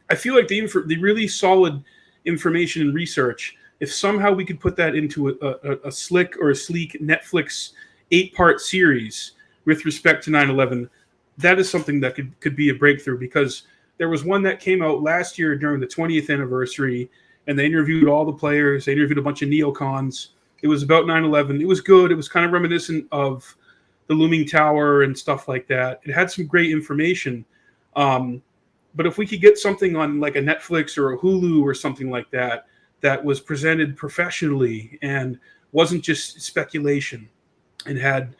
I feel like the really solid information and research, if somehow we could put that into a sleek Netflix 8-part series with respect to 9/11, that is something that could be a breakthrough, because there was one that came out last year during the 20th anniversary, and they interviewed all the players. They interviewed a bunch of neocons. It was about 9/11. It was good. It was kind of reminiscent of the Looming Tower and stuff like that. It had some great information. But if we could get something on like a Netflix or a Hulu or something like that, that was presented professionally and wasn't just speculation and had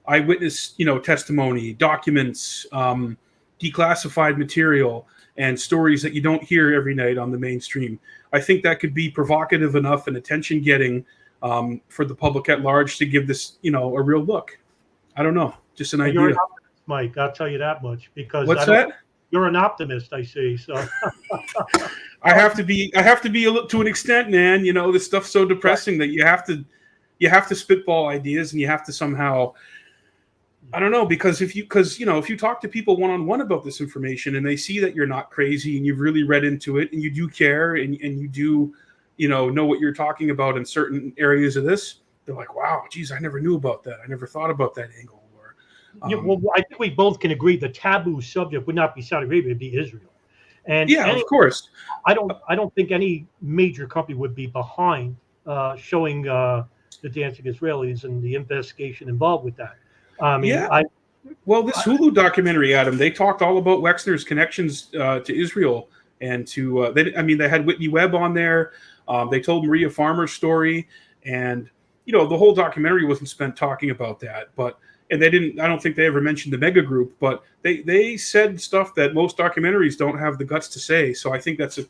eyewitness, testimony, documents, declassified material, and stories that you don't hear every night on the mainstream. I think that could be provocative enough and attention-getting for the public at large to give this, a real look. I don't know, just an idea. You're an optimist, Mike. I'll tell you that much because what's that? You're an optimist, I see. So I have to be to an extent, man. This stuff's so depressing that you have to spitball ideas and you have to somehow. I don't know, because if you talk to people one-on-one about this information and they see that you're not crazy and you've really read into it and you do care and you do, know what you're talking about in certain areas of this, they're like, wow, geez, I never knew about that. I never thought about that angle. Well, I think we both can agree the taboo subject would not be Saudi Arabia, it'd be Israel. And of course. I don't think any major company would be behind showing the dancing Israelis and the investigation involved with that. Well, this Hulu documentary, Adam, they talked all about Wexner's connections to Israel and to they had Whitney Webb on there. They told Maria Farmer's story, and the whole documentary wasn't spent talking about that. And they didn't. I don't think they ever mentioned the mega group, but they said stuff that most documentaries don't have the guts to say. So I think that's a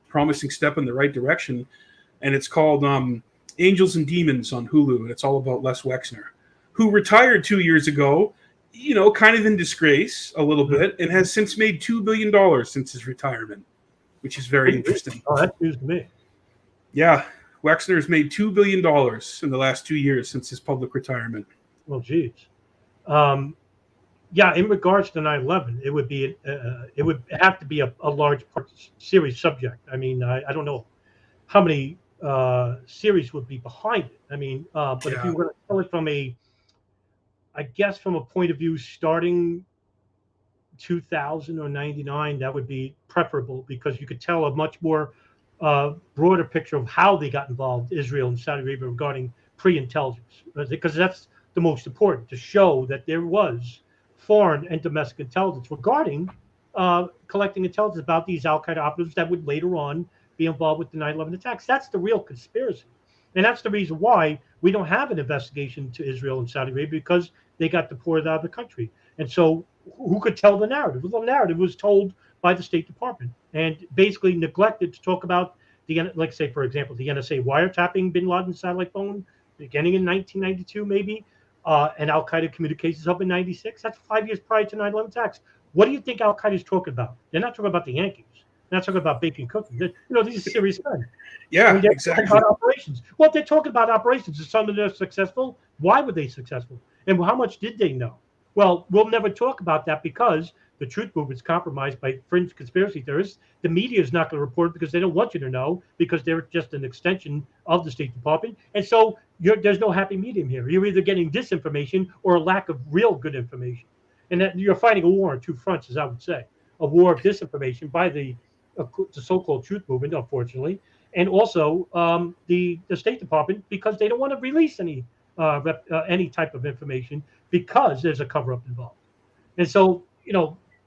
promising step in the right direction. And it's called Angels and Demons on Hulu, and it's all about Les Wexner, who retired 2 years ago, kind of in disgrace a little bit, and has since made $2 billion since his retirement, which is very interesting. Oh, that's news to me. Yeah, Wexner has made $2 billion in the last 2 years since his public retirement. Well, geez. In regards to 9/11, it would have to be a large part series subject. I mean, I don't know how many series would be behind it. I mean, but if you were to tell it from a point of view starting 2000 or 99, that would be preferable because you could tell a much more broader picture of how they got involved, Israel and Saudi Arabia, regarding pre-intelligence, because that's the most important, to show that there was foreign and domestic intelligence regarding collecting intelligence about these al-Qaeda operatives that would later on be involved with the 9/11 attacks. That's the real conspiracy. And that's the reason why we don't have an investigation to Israel and Saudi Arabia, because they got deported out of the country. And so who could tell the narrative? Well, the narrative was told by the State Department and basically neglected to talk about like say, for example, the NSA wiretapping bin Laden's satellite phone beginning in 1992, maybe, and Al-Qaeda communications up in 96. That's 5 years prior to 9/11 attacks. What do you think Al-Qaeda is talking about? They're not talking about the Yankees. They're not talking about bacon cooking. These are serious things. Yeah, exactly. About operations. Well, they're talking about operations. If some of them are successful, why were they successful? And how much did they know? Well, we'll never talk about that because the truth movement is compromised by fringe conspiracy theorists. The media is not going to report it because they don't want you to know, because they're just an extension of the State Department. And so there's no happy medium here. You're either getting disinformation or a lack of real good information. And that you're fighting a war on two fronts, as I would say. A war of disinformation by the so-called truth movement, unfortunately, and also the State Department, because they don't want to release any type of information because there's a cover-up involved. And so,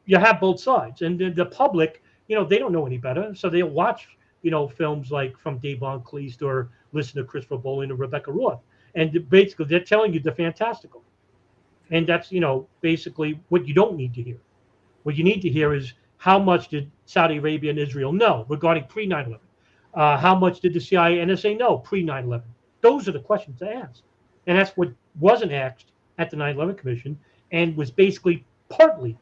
you have both sides, and the public, they don't know any better, so they'll watch, films like from Davon Cleese or listen to Christopher Bolling or Rebecca Roth, and basically they're telling you the fantastical, and that's basically what you don't need to hear. What you need to hear is how much did Saudi Arabia and Israel know regarding pre-9/11? How much did the CIA and NSA know pre-9/11? Those are the questions to ask, and that's what wasn't asked at the 9/11 Commission, and was basically partly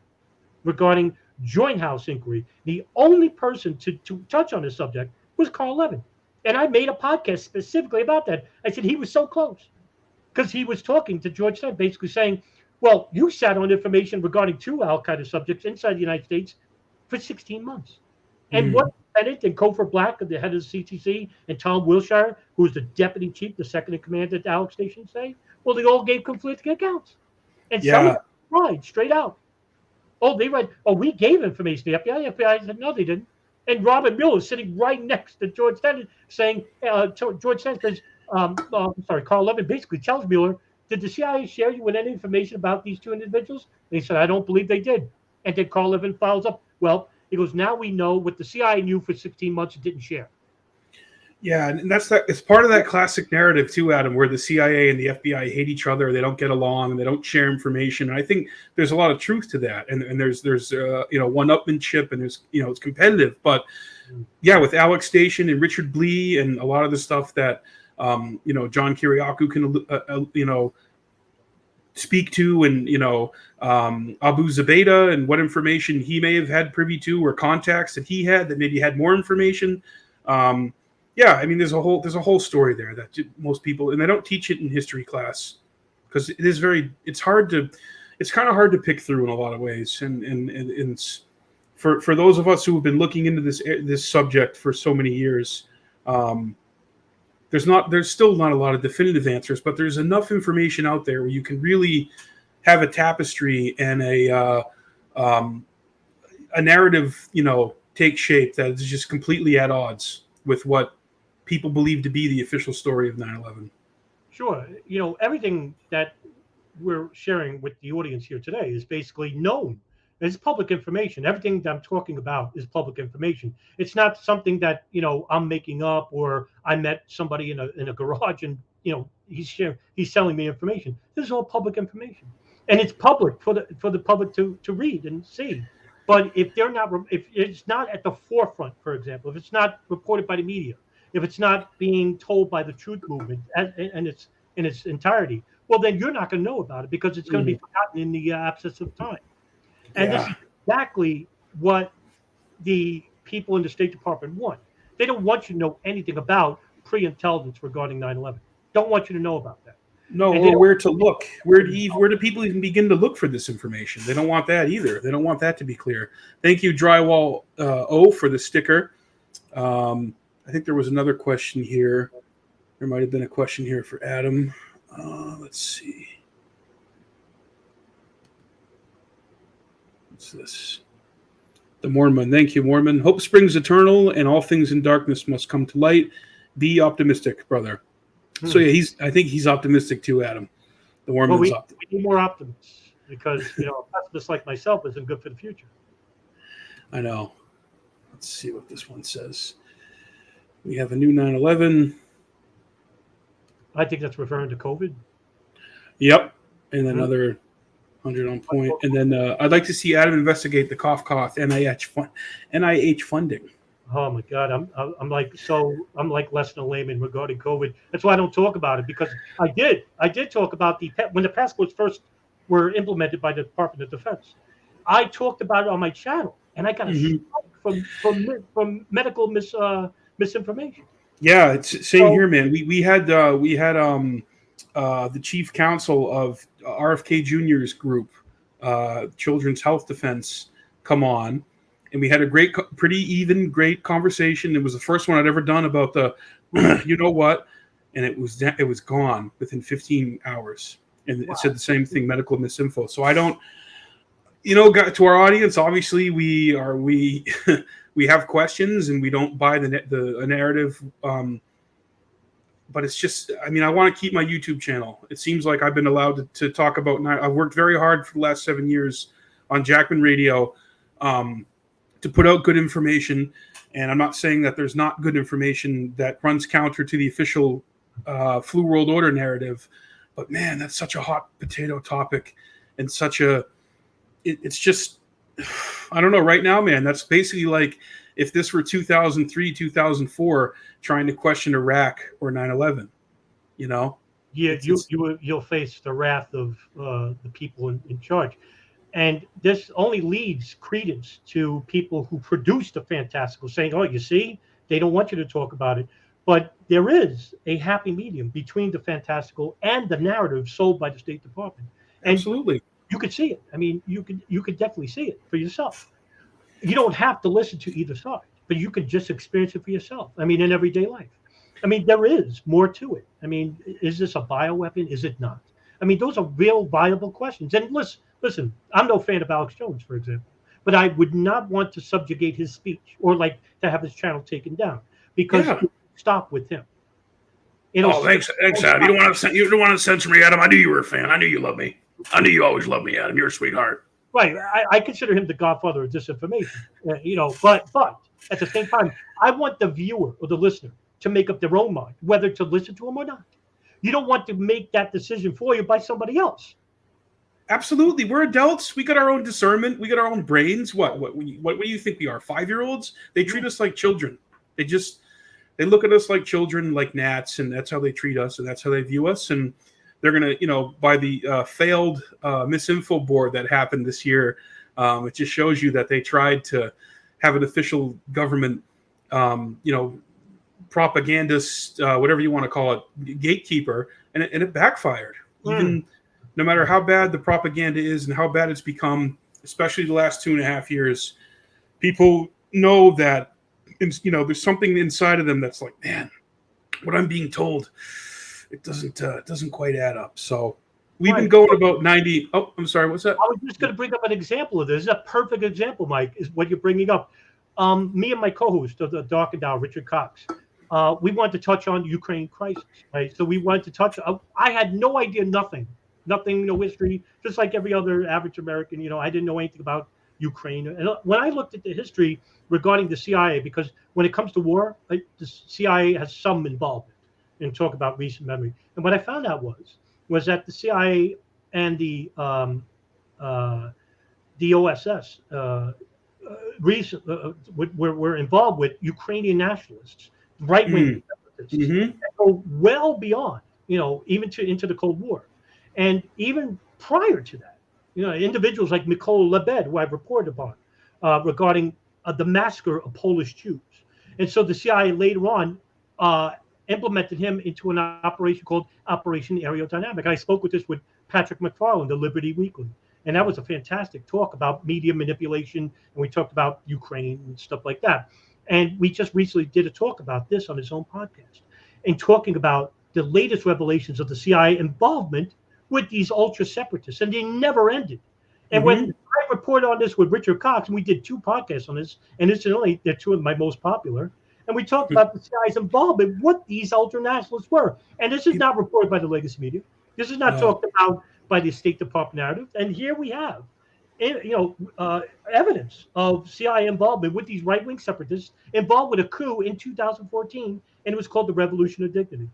regarding Joint House inquiry. The only person to touch on this subject was Carl Levin. And I made a podcast specifically about that. I said he was so close because he was talking to George Tenet, basically saying, well, you sat on information regarding 2 al-Qaeda subjects inside the United States for 16 months. And what Tenet and Cofer Black, the head of the CTC, and Tom Wilshire, who was the deputy chief, the second in command at the Alex station, say, well, they all gave conflicting accounts. And some of them lied straight out. Oh, they read. Oh, we gave information to the FBI. The FBI said no, they didn't. And Robert Mueller is sitting right next to George Tenet, saying, George Tenet says, Carl Levin basically tells Mueller, did the CIA share you with any information about these 2 individuals? And he said, I don't believe they did. And then Carl Levin follows up, well, He goes, now we know what the CIA knew for 16 months and didn't share. Yeah, and it's part of that classic narrative too, Adam, where the CIA and the FBI hate each other, they don't get along, and they don't share information. And I think there's a lot of truth to that, and there's one-upmanship, and there's it's competitive. But yeah, with Alex Station and Richard Blee and a lot of the stuff that John Kiriakou can speak to, and Abu Zubaydah and what information he may have had privy to, or contacts that he had that maybe had more information. Yeah, I mean, there's a whole story there that most people, and they don't teach it in history class because it's kind of hard to pick through in a lot of ways. And for those of us who have been looking into this subject for so many years, there's still not a lot of definitive answers, but there's enough information out there where you can really have a tapestry and a narrative, take shape that is just completely at odds with what people believe to be the official story of 9/11. Sure. Everything that we're sharing with the audience here today is basically known. It's public information. Everything that I'm talking about is public information. It's not something that, I'm making up, or I met somebody in a garage and, he's selling me information. This is all public information. And it's public for the public to read and see. But if it's not at the forefront, for example, if it's not reported by the media, if it's not being told by the truth movement and it's in its entirety, well, then you're not going to know about it because it's going to be forgotten in the absence of time. And this is exactly what the people in the State Department want. They don't want you to know anything about pre-intelligence regarding 9/11. Don't want you to know about that. No, or where to look. Where do people even begin to look for this information? They don't want that either. They don't want that to be clear. Thank you, Drywall O, for the sticker. I think there was another question here. There might have been a question here for Adam. Let's see. What's this? The Mormon. Thank you, Mormon. Hope springs eternal, and all things in darkness must come to light. Be optimistic, brother. So yeah, I think he's optimistic too, Adam. The Mormon's optimistic. We need more optimists because a pessimist like myself isn't good for the future. I know. Let's see what this one says. We have a new 9/11. I think that's referring to COVID. Yep, and another 100 on point. And then I'd like to see Adam investigate the cough NIH funding. Oh my God, I'm like less than a layman regarding COVID. That's why I don't talk about it, because I did talk about when the passports first were implemented by the Department of Defense. I talked about it on my channel, and I got a strike from medical misinformation. Yeah, it's same here, man. We had the chief counsel of RFK Jr.'s group, Children's Health Defense, come on. And we had a great conversation. It was the first one I'd ever done about the, you know what, and it was gone within 15 hours. And It said the same thing, medical misinfo. So I don't, to our audience, obviously we have questions and we don't buy the narrative. But it's just, I want to keep my YouTube channel. It seems like I've been allowed to talk about. I've worked very hard for the last 7 years on Jackman Radio. To put out good information, and I'm not saying that there's not good information that runs counter to the official flu world order narrative, but man, that's such a hot potato topic, and it's just, I don't know, right now, man, that's basically like if this were 2003, 2004, trying to question Iraq or 9/11, Yeah, you'll face the wrath of the people in charge. And this only leads credence to people who produce the fantastical, saying, oh, you see, they don't want you to talk about it. But there is a happy medium between the fantastical and the narrative sold by the State Department. And absolutely. You could see it. You could definitely see it for yourself. You don't have to listen to either side, but you could just experience it for yourself. In everyday life. There is more to it. Is this a bioweapon? Is it not? Those are real viable questions. And listen, I'm no fan of Alex Jones, for example, but I would not want to subjugate his speech or to have his channel taken down because it stop with him. Thanks, Adam. You don't want to censor me, Adam. I knew you were a fan. I knew you loved me. I knew you always loved me, Adam. You're a sweetheart. Right. I consider him the godfather of disinformation. But at the same time, I want the viewer or the listener to make up their own mind whether to listen to him or not. You don't want to make that decision for you by somebody else. Absolutely, we're adults. We got our own discernment. We got our own brains. What do you think we are? 5-year-olds? They treat us like children. They look at us like children, like gnats, and that's how they treat us, and that's how they view us. And they're gonna, by the failed misinfo board that happened this year, it just shows you that they tried to have an official government, propagandist, whatever you want to call it, gatekeeper, and it backfired. Even no matter how bad the propaganda is and how bad it's become, especially the last 2.5 years, people know that, there's something inside of them that's like, man, what I'm being told, it doesn't quite add up. So we've been going about 90. Oh, I'm sorry. What's that? I was just going to bring up an example of this. This is a perfect example, Mike, is what you're bringing up. Me and my co-host of the Dark and Down, Richard Cox, we wanted to touch on Ukraine crisis, right? So we wanted to touch. I had no idea, nothing, no history, just like every other average American. I didn't know anything about Ukraine. And when I looked at the history regarding the CIA, because when it comes to war, the CIA has some involvement in talk about recent memory. And what I found out was that the CIA and the OSS were involved with Ukrainian nationalists, right-wing separatists, that go well beyond, even into the Cold War. And even prior to that, individuals like Mykola Lebed, who I've reported upon, regarding the massacre of Polish Jews. And so the CIA later on implemented him into an operation called Operation Aerodynamic. I spoke with Patrick McFarland, the Liberty Weekly. And that was a fantastic talk about media manipulation. And we talked about Ukraine and stuff like that. And we just recently did a talk about this on his own podcast, and talking about the latest revelations of the CIA involvement with these ultra separatists, and they never ended. And when I reported on this with Richard Cox, and we did 2 podcasts on this, and incidentally, they're 2 of my most popular, and we talked about the CIA's involvement, what these ultra nationalists were. And this is not reported by the legacy media. This is not talked about by the State Department narrative. And here we have, evidence of CIA involvement with these right-wing separatists, involved with a coup in 2014, and it was called the Revolution of Dignity.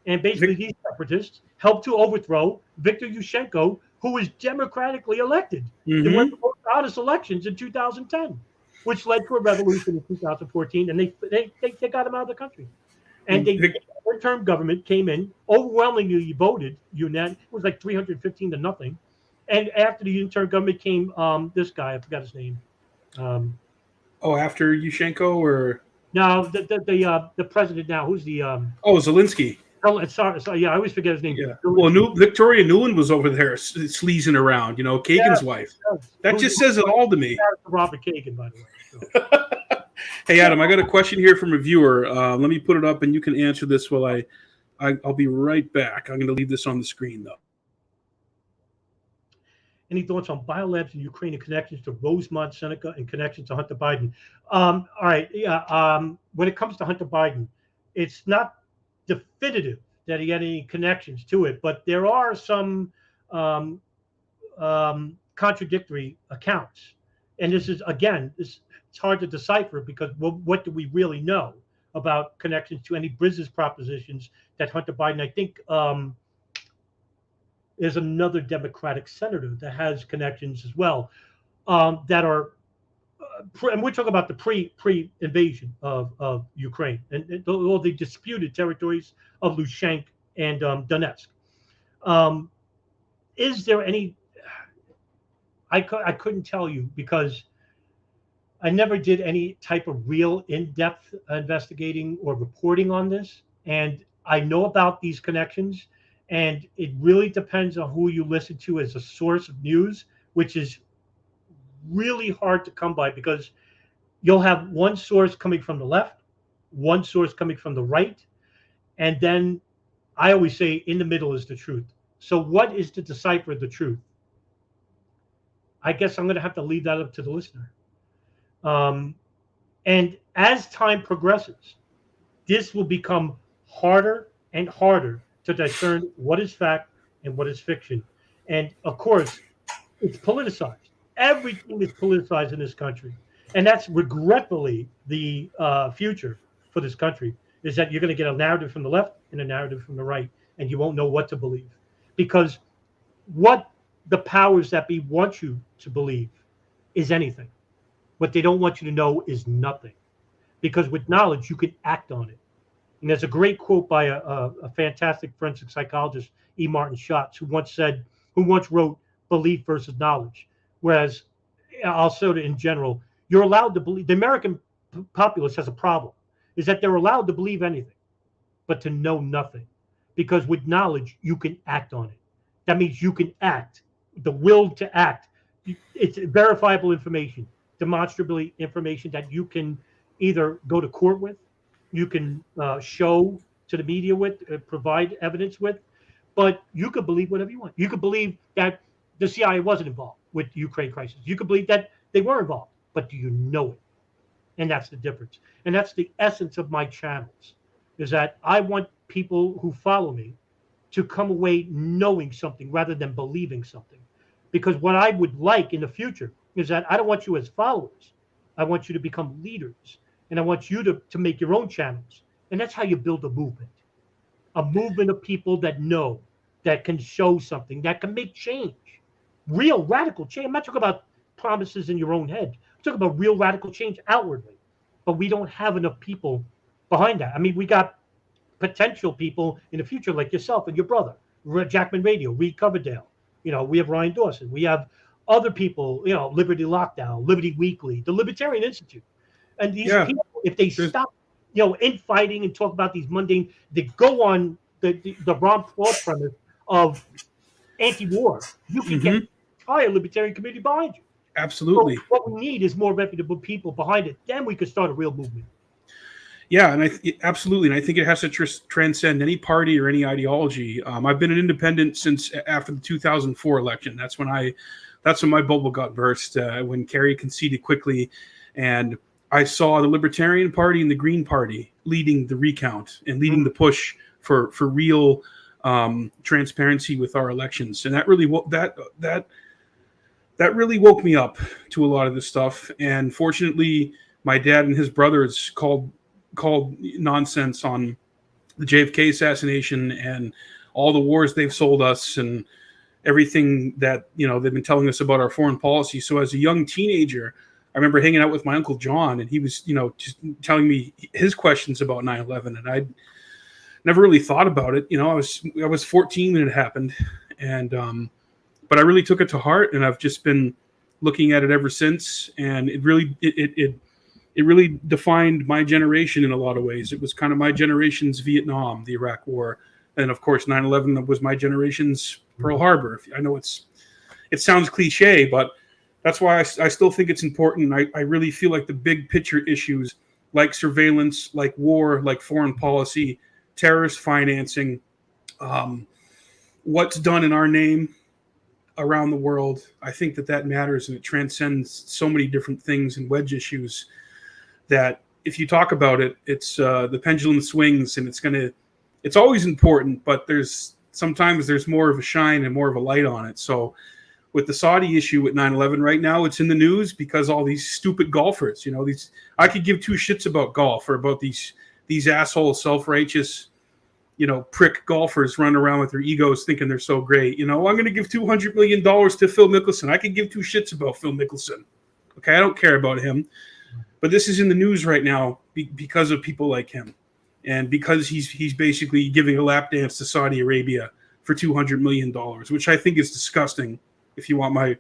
And basically, these separatists helped to overthrow Viktor Yushchenko, who was democratically elected in one of the most honest elections in 2010, which led to a revolution in 2014, and they got him out of the country. And the third-term government came in, overwhelmingly voted, it was like 315 to nothing. And after the interim government came this guy, I forgot his name. After Yushchenko, or no, the president now, who's the Zelensky. Oh, sorry, yeah, I always forget his name. Yeah. Well, Victoria Nuland was over there sleazing around, Kagan's wife. That just says it all to me. Robert Kagan, by the way. So. Hey, Adam, I got a question here from a viewer. Let me put it up, and you can answer this while I'll be right back. I'm going to leave this on the screen, though. Any thoughts on biolabs in Ukraine and connections to Rosemont Seneca and connections to Hunter Biden? All right, yeah. When it comes to Hunter Biden, it's not definitive that he had any connections to it, but there are some contradictory accounts. And this is, again, it's hard to decipher, because what do we really know about connections to any business propositions that Hunter Biden, I think there's another Democratic senator that has connections as well, that are, and we're talking about the pre-invasion of Ukraine and all the disputed territories of Luhansk and Donetsk. Is there any? I couldn't tell you, because I never did any type of real in-depth investigating or reporting on this, and I know about these connections, and it really depends on who you listen to as a source of news, which is really hard to come by, because you'll have one source coming from the left, one source coming from the right, and then I always say in the middle is the truth. So what is to decipher the truth? I guess I'm going to have to leave that up to the listener. And as time progresses, this will become harder and harder to discern what is fact and what is fiction. And of course, it's politicized. Everything is politicized in this country, and that's regretfully the future for this country. Is that you're going to get a narrative from the left and a narrative from the right, and you won't know what to believe, because what the powers that be want you to believe is anything. What they don't want you to know is nothing, because with knowledge you can act on it. And there's a great quote by a fantastic forensic psychologist, E. Martin Schatz, who once wrote "Belief versus knowledge." Whereas, I'll say it in general, you're allowed to believe. The American populace has a problem, is that they're allowed to believe anything, but to know nothing, because with knowledge you can act on it. That means you can act. The will to act. It's verifiable information, demonstrably information that you can either go to court with, you can show to the media with, provide evidence with, but you could believe whatever you want. You could believe that the CIA wasn't involved with the Ukraine crisis. You could believe that they were involved, but do you know it? And that's the difference. And that's the essence of my channels, is that I want people who follow me to come away knowing something rather than believing something. Because what I would like in the future is that I don't want you as followers. I want you to become leaders. And I want you to make your own channels. And that's how you build a movement of people that know, that can show something, that can make change, real radical change. I'm not talking about promises in your own head. I'm talking about real radical change outwardly. But we don't have enough people behind that. I mean, we got potential people in the future like yourself and your brother, Jackman Radio, Reed Coverdale. We have Ryan Dawson. We have other people, Liberty Lockdown, Liberty Weekly, the Libertarian Institute. And these people, if they stop, infighting and talk about these mundane, they go on the wrong thought premise of anti-war, you can get the entire libertarian community behind you. Absolutely. So what we need is more reputable people behind it. Then we could start a real movement. Yeah, and absolutely, and I think it has to transcend any party or any ideology. I've been an independent since after the 2004 election. That's when my bubble got burst, when Kerry conceded quickly, and I saw the Libertarian Party and the Green Party leading the recount and leading the push for real transparency with our elections, and that really really woke me up to a lot of this stuff. And fortunately, my dad and his brothers called nonsense on the JFK assassination and all the wars they've sold us and everything that they've been telling us about our foreign policy. So as a young teenager, I remember hanging out with my Uncle John, and he was just telling me his questions about 9/11, and I'd never really thought about it. I was 14 when it happened, and but I really took it to heart, and I've just been looking at it ever since. And it really defined my generation in a lot of ways. It was kind of my generation's Vietnam, the Iraq War, and of course 9/11 was my generation's Pearl Harbor. I know it sounds cliche, but that's why I still think it's important. I really feel like the big picture issues like surveillance, like war, like foreign policy, terrorist financing, what's done in our name around the world, I think that matters, and it transcends so many different things and wedge issues that if you talk about it, it's the pendulum swings, and it's always important, but sometimes there's more of a shine and more of a light on it. So with the Saudi issue with 9/11 right now, it's in the news because all these stupid golfers, I could give two shits about golf or about these asshole self-righteous, prick golfers running around with their egos thinking they're so great. I'm going to give $200 million to Phil Mickelson. I could give two shits about Phil Mickelson. Okay, I don't care about him. But this is in the news right now because of people like him, and because he's basically giving a lap dance to Saudi Arabia for $200 million, which I think is disgusting. If you want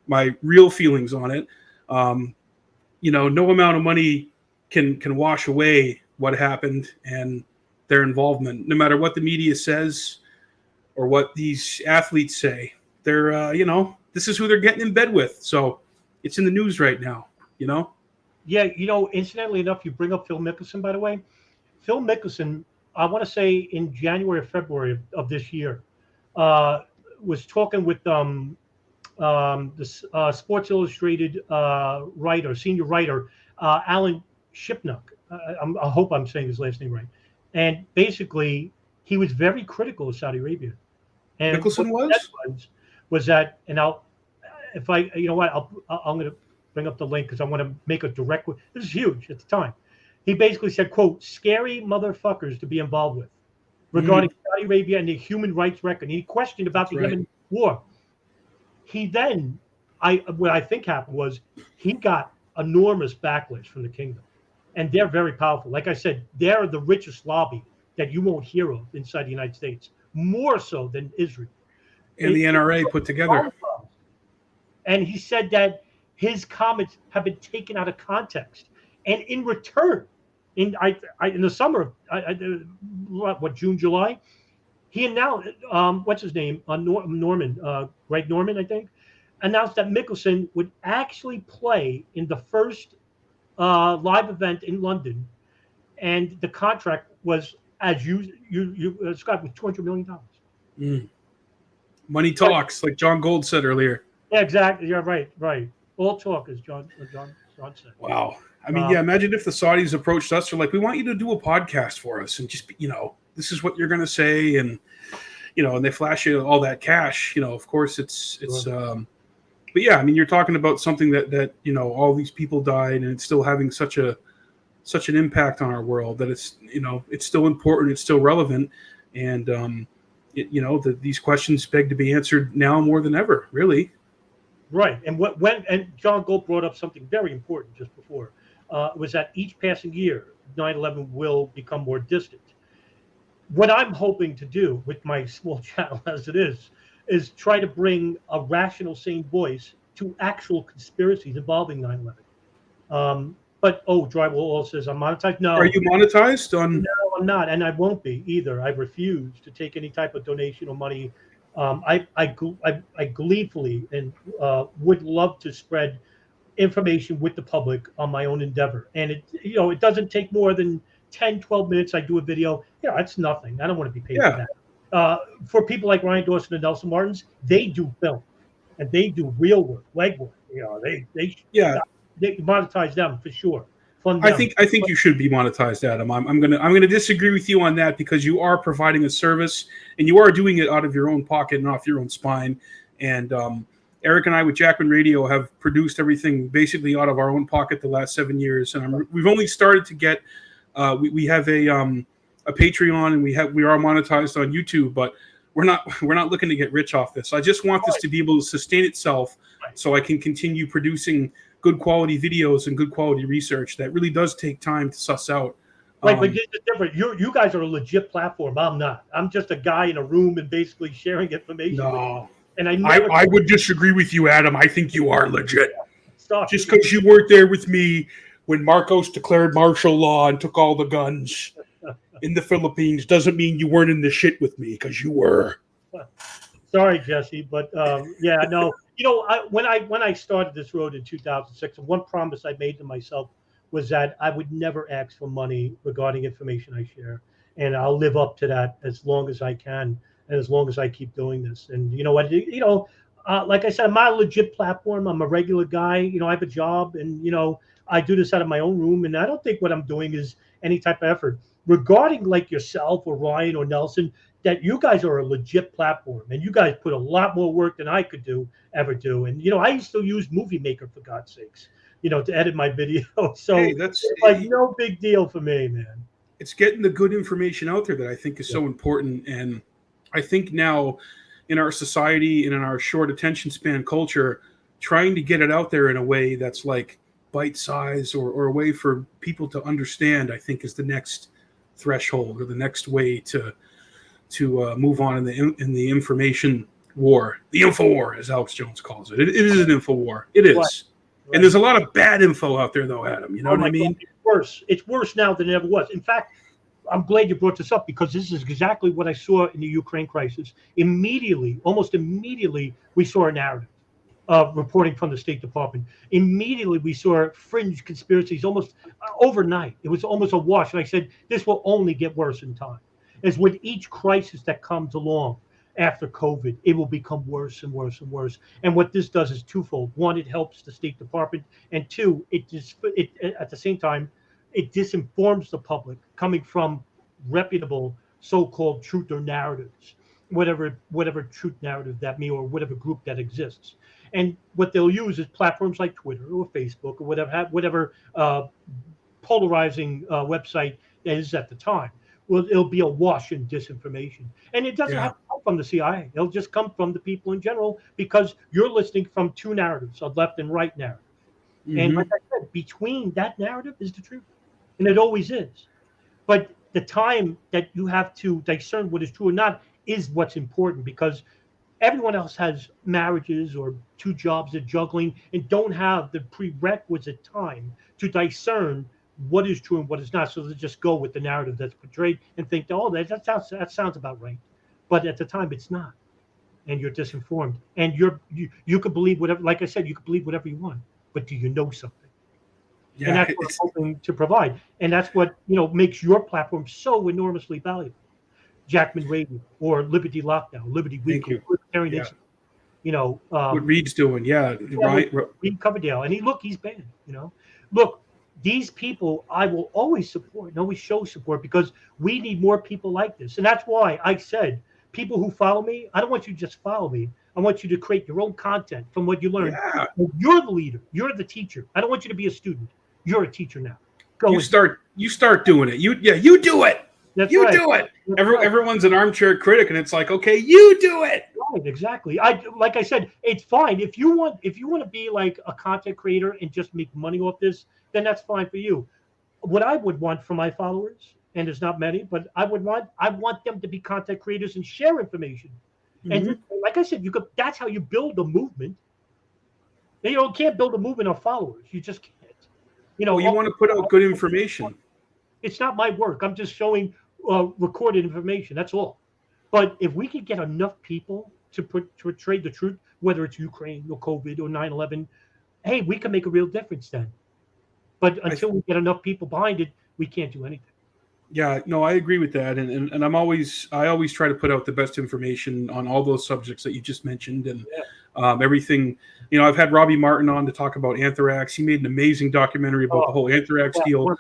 my real feelings on it, no amount of money can wash away what happened and their involvement, no matter what the media says or what these athletes say. They're this is who they're getting in bed with. So it's in the news right now. Yeah, incidentally enough, you bring up Phil Mickelson, by the way. Phil Mickelson, I want to say in January or February of this year, was talking with the Sports Illustrated senior writer, Alan Shipnuck. I hope I'm saying his last name right. And basically, he was very critical of Saudi Arabia. And Mickelson was that, and if I, you know what, I'm going to bring up the link because I want to make a direct. This is huge at the time. He basically said, "quote scary motherfuckers to be involved with," regarding Saudi Arabia and the human rights record. And he questioned about the Yemen war. He then, what I think happened was he got enormous backlash from the kingdom, and they're very powerful. Like I said, they're the richest lobby that you won't hear of inside the United States, more so than Israel. And the NRA put together. And he said that his comments have been taken out of context, and in return, in the summer, June, July, he announced, what's his name, Norman, Greg Norman, I think, announced that Mickelson would actually play in the first live event in London, and the contract was, as you Scott, was $200 million. Money talks, like John Gold said earlier. Yeah, exactly. Yeah, right. All talk, as John said. Wow. I mean, imagine if the Saudis approached us, or like, we want you to do a podcast for us, and just, this is what you're going to say, and and they flash you all that cash. Of course, it's. But yeah, I mean, you're talking about something that all these people died, and it's still having such an impact on our world that it's it's still important, it's still relevant, and these questions beg to be answered now more than ever, really. Right, and and John Gold brought up something very important just before, was that each passing year, 9/11 will become more distant. What I'm hoping to do with my small channel as it is try to bring a rational, sane voice to actual conspiracies involving 9/11. But Drywall All says I'm monetized. No. Are you monetized on? No, I'm not, and I won't be either. I refuse to take any type of donation or money. I gleefully and would love to spread information with the public on my own endeavor, and it doesn't take more than 10, 12 minutes. I do a video. It's nothing. I don't want to be paid for that. For people like Ryan Dawson and Nelson Martins, they do film and they do real work, legwork. They monetize them for sure. I think you should be monetized, Adam. I'm gonna disagree with you on that, because you are providing a service and you are doing it out of your own pocket and off your own spine. And Eric and I with Jackman Radio have produced everything basically out of our own pocket the last 7 years, and we've only started to get. We have a Patreon, and we are monetized on YouTube, but we're not looking to get rich off this. I just want this to be able to sustain itself, so I can continue producing good quality videos and good quality research that really does take time to suss out. Right, but it's different. You guys are a legit platform. I'm not. I'm just a guy in a room and basically sharing information. No, and I would disagree with you, Adam. I think you are legit. Stop. Just because you weren't there with me when Marcos declared martial law and took all the guns in the Philippines doesn't mean you weren't in the shit with me, because you were. Sorry, Jesse, but no. When I started this road in 2006, one promise I made to myself was that I would never ask for money regarding information I share, and I'll live up to that as long as I can, and as long as I keep doing this. And you know what? Like I said, I'm not a legit platform. I'm a regular guy. I have a job, and I do this out of my own room, and I don't think what I'm doing is any type of effort. Regarding like yourself or Ryan or Nelson, that you guys are a legit platform, and you guys put a lot more work than I could ever do. And I used to use Movie Maker, for God's sakes, to edit my video. So it's like no big deal for me, man. It's getting the good information out there that I think is so important. And I think now in our society and in our short attention span culture, trying to get it out there in a way that's like bite size or a way for people to understand, I think is the next threshold, or the next way to move on in the information war, the info war, as Alex Jones calls it. It is an info war. It is. Right. And there's a lot of bad info out there, though, Adam. You know what I mean? God, it's worse. It's worse now than it ever was. In fact, I'm glad you brought this up, because this is exactly what I saw in the Ukraine crisis. Almost immediately, we saw a narrative reporting from the State Department. Immediately, we saw fringe conspiracies almost overnight. It was almost a wash. And I said, this will only get worse in time. As with each crisis that comes along after COVID, it will become worse and worse and worse. And what this does is twofold. One, it helps the State Department. And two, it at the same time, it disinforms the public coming from reputable so-called truth or narratives, whatever truth narrative that may, or whatever group that exists. And what they'll use is platforms like Twitter or Facebook or whatever polarizing website that is at the time. Well, it'll be awash in disinformation. And it doesn't have to come from the CIA. It'll just come from the people in general because you're listening from two narratives, a left and right narrative. And like I said, between that narrative is the truth. And it always is. But the time that you have to discern what is true or not is what's important, because everyone else has marriages or two jobs they're juggling and don't have the prerequisite time to discern what is true and what is not. So they just go with the narrative that's portrayed and think, oh, that sounds about right. But at the time, it's not. And you're disinformed. And you could believe whatever, like I said, you could believe whatever you want. But do you know something? Yeah, and that's what I'm hoping to provide. And that's what makes your platform so enormously valuable. Jackman Radio or Liberty Lockdown, Liberty Weekly, Libertarian Institute. What Reed's doing, right. Reed Coverdale, and he's banned. Look, these people I will always support and always show support, because we need more people like this. And that's why I said, people who follow me, I don't want you to just follow me. I want you to create your own content from what you learned. Yeah. You're the leader. You're the teacher. I don't want you to be a student. You're a teacher now. You start doing it. You do it. That's you right. do it. Everyone's an armchair critic, and it's like, okay, you do it. Right, exactly. Like I said, it's fine if you want to be like a content creator and just make money off this, then that's fine for you. What I would want for my followers, and there's not many, but I want them to be content creators and share information. And like I said, that's how you build a movement. You can't build a movement of followers. You just can't. You want to put out good information. It's not my work. I'm just showing recorded information. That's all. But if we could get enough people to portray the truth, whether it's Ukraine or COVID or 9/11, hey, we can make a real difference then. But until we get enough people behind it, we can't do anything. Yeah, no, I agree with that, and I always try to put out the best information on all those subjects that you just mentioned, and everything. I've had Robbie Martin on to talk about anthrax. He made an amazing documentary about the whole anthrax deal.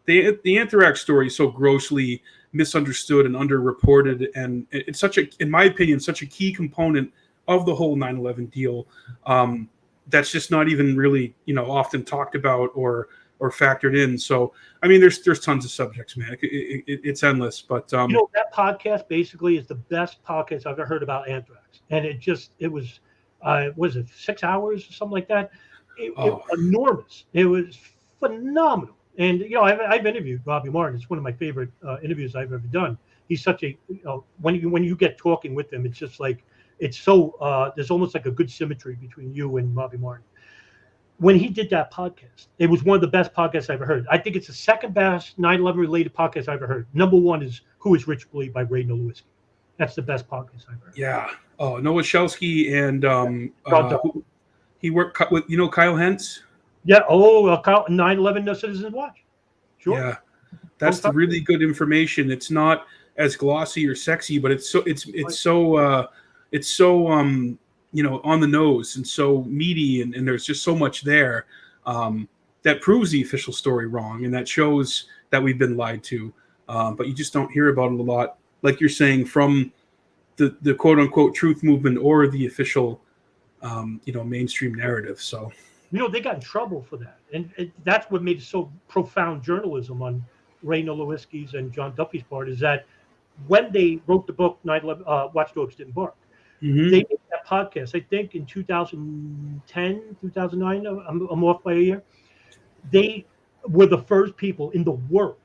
The anthrax story is so grossly misunderstood and underreported, and it's in my opinion, such a key component of the whole 9/11 deal. That's just not even really often talked about or factored in. So, I mean, there's tons of subjects, man. It's endless. But that podcast basically is the best podcast I've ever heard about anthrax, and it was 6 hours or something like that. It was enormous. It was phenomenal. And I've interviewed Robbie Martin. It's one of my favorite interviews I've ever done. He's such a when you get talking with him, it's just like it's so there's almost like a good symmetry between you and Robbie Martin. When he did that podcast, it was one of the best podcasts I ever heard. I think it's the second best 9/11 related podcast I ever heard. Number one is Who Is Rich Believe by Ray Nowinski. That's the best podcast I've heard. Yeah. Oh, Noah Shelsky and he worked with Kyle Hentz. Yeah. Oh, 9/11 No Citizens Watch. Sure. Yeah, that's the really good information. It's not as glossy or sexy, but it's so on the nose and so meaty, and there's just so much there that proves the official story wrong, and that shows that we've been lied to. But you just don't hear about it a lot, like you're saying, from the quote unquote truth movement or the official mainstream narrative. So. They got in trouble for that. And that's what made it so profound journalism on Ray Nowinski's and John Duffy's part, is that when they wrote the book, 9/11, Watchdogs Didn't Bark, they did that podcast, I think in 2010, 2009, I'm off by a year. They were the first people in the world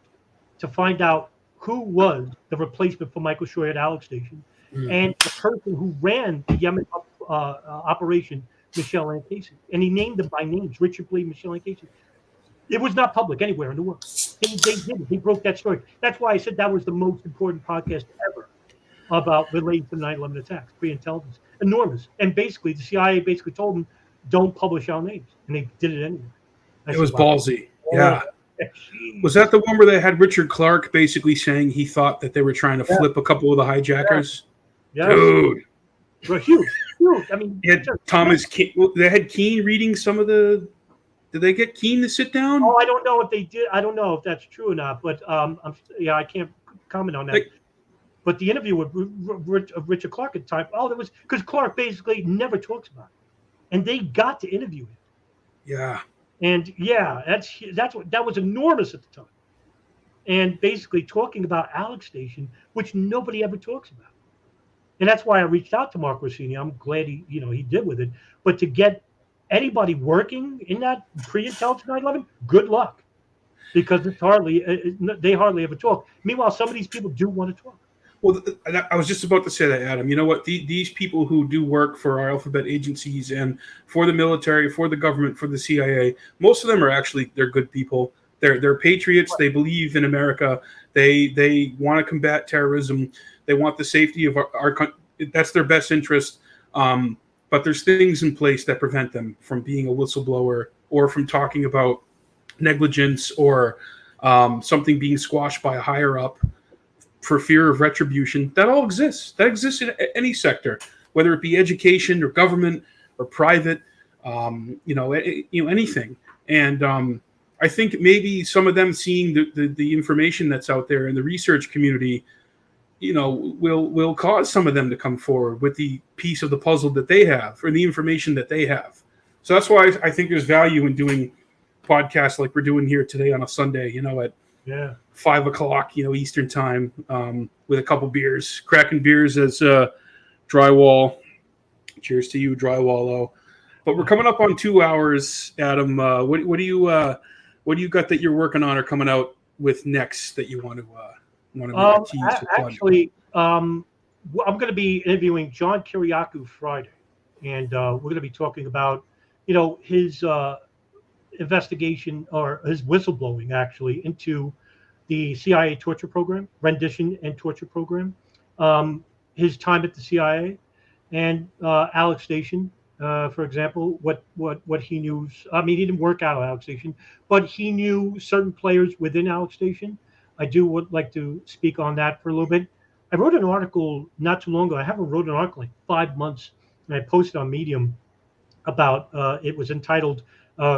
to find out who was the replacement for Michael Schroyer at Alex Station and the person who ran the Yemen operation, Michelle Ann Casey, and he named them by names: Richard Blee, Michelle Ann Casey. It was not public anywhere in the world. They did it. He broke that story. That's why I said that was the most important podcast ever about relating to the 9/11 attacks, pre-intelligence. Enormous. And basically, the CIA basically told them, don't publish our names. And they did it anyway. It was ballsy. Yeah. Was that the one where they had Richard Clark basically saying he thought that they were trying to flip a couple of the hijackers? Yeah. Dude. Well, huge. I mean, Thomas Keane. Well, they had Keane reading some of the. Did they get Keane to sit down? Oh, I don't know if they did. I don't know if that's true or not. But I can't comment on that. But the interview with Richard Clark at the time, there was because Clark basically never talks about it. and they got to interview him. Yeah. And yeah, that was enormous at the time. And basically talking about Alex Station, which nobody ever talks about. And that's why I reached out to Mark Rossini. I'm glad he did with it. But to get anybody working in that pre-intelligence 9/11, good luck, because they hardly ever talk. Meanwhile, some of these people do want to talk. Well, I was just about to say that, Adam. You know what? These people who do work for our alphabet agencies and for the military, for the government, for the CIA, most of them they're good people. They're patriots. They believe in America. They want to combat terrorism. They want the safety of our country. That's their best interest. But there's things in place that prevent them from being a whistleblower or from talking about negligence or something being squashed by a higher up for fear of retribution. That all exists. That exists in any sector, whether it be education or government or private, anything. And I think maybe some of them seeing the information that's out there in the research community, will cause some of them to come forward with the piece of the puzzle that they have or the information that they have. So that's why I think there's value in doing podcasts like we're doing here today on a Sunday, at 5 o'clock, Eastern time, with a couple beers, cracking beers as Drywall. Cheers to you, Drywall. But we're coming up on 2 hours, Adam. What do you got that you're working on or coming out with next that you want to tease? Actually, I'm going to be interviewing John Kiriakou Friday, and we're going to be talking about, his investigation or his whistleblowing actually into the CIA torture program, rendition and torture program, his time at the CIA, and Alex Station, for example, what he knew. I mean, he didn't work out at Alex Station, but he knew certain players within Alex Station. I would like to speak on that for a little bit. I wrote an article not too long ago. I haven't wrote an article in 5 months, and I posted on Medium about it was entitled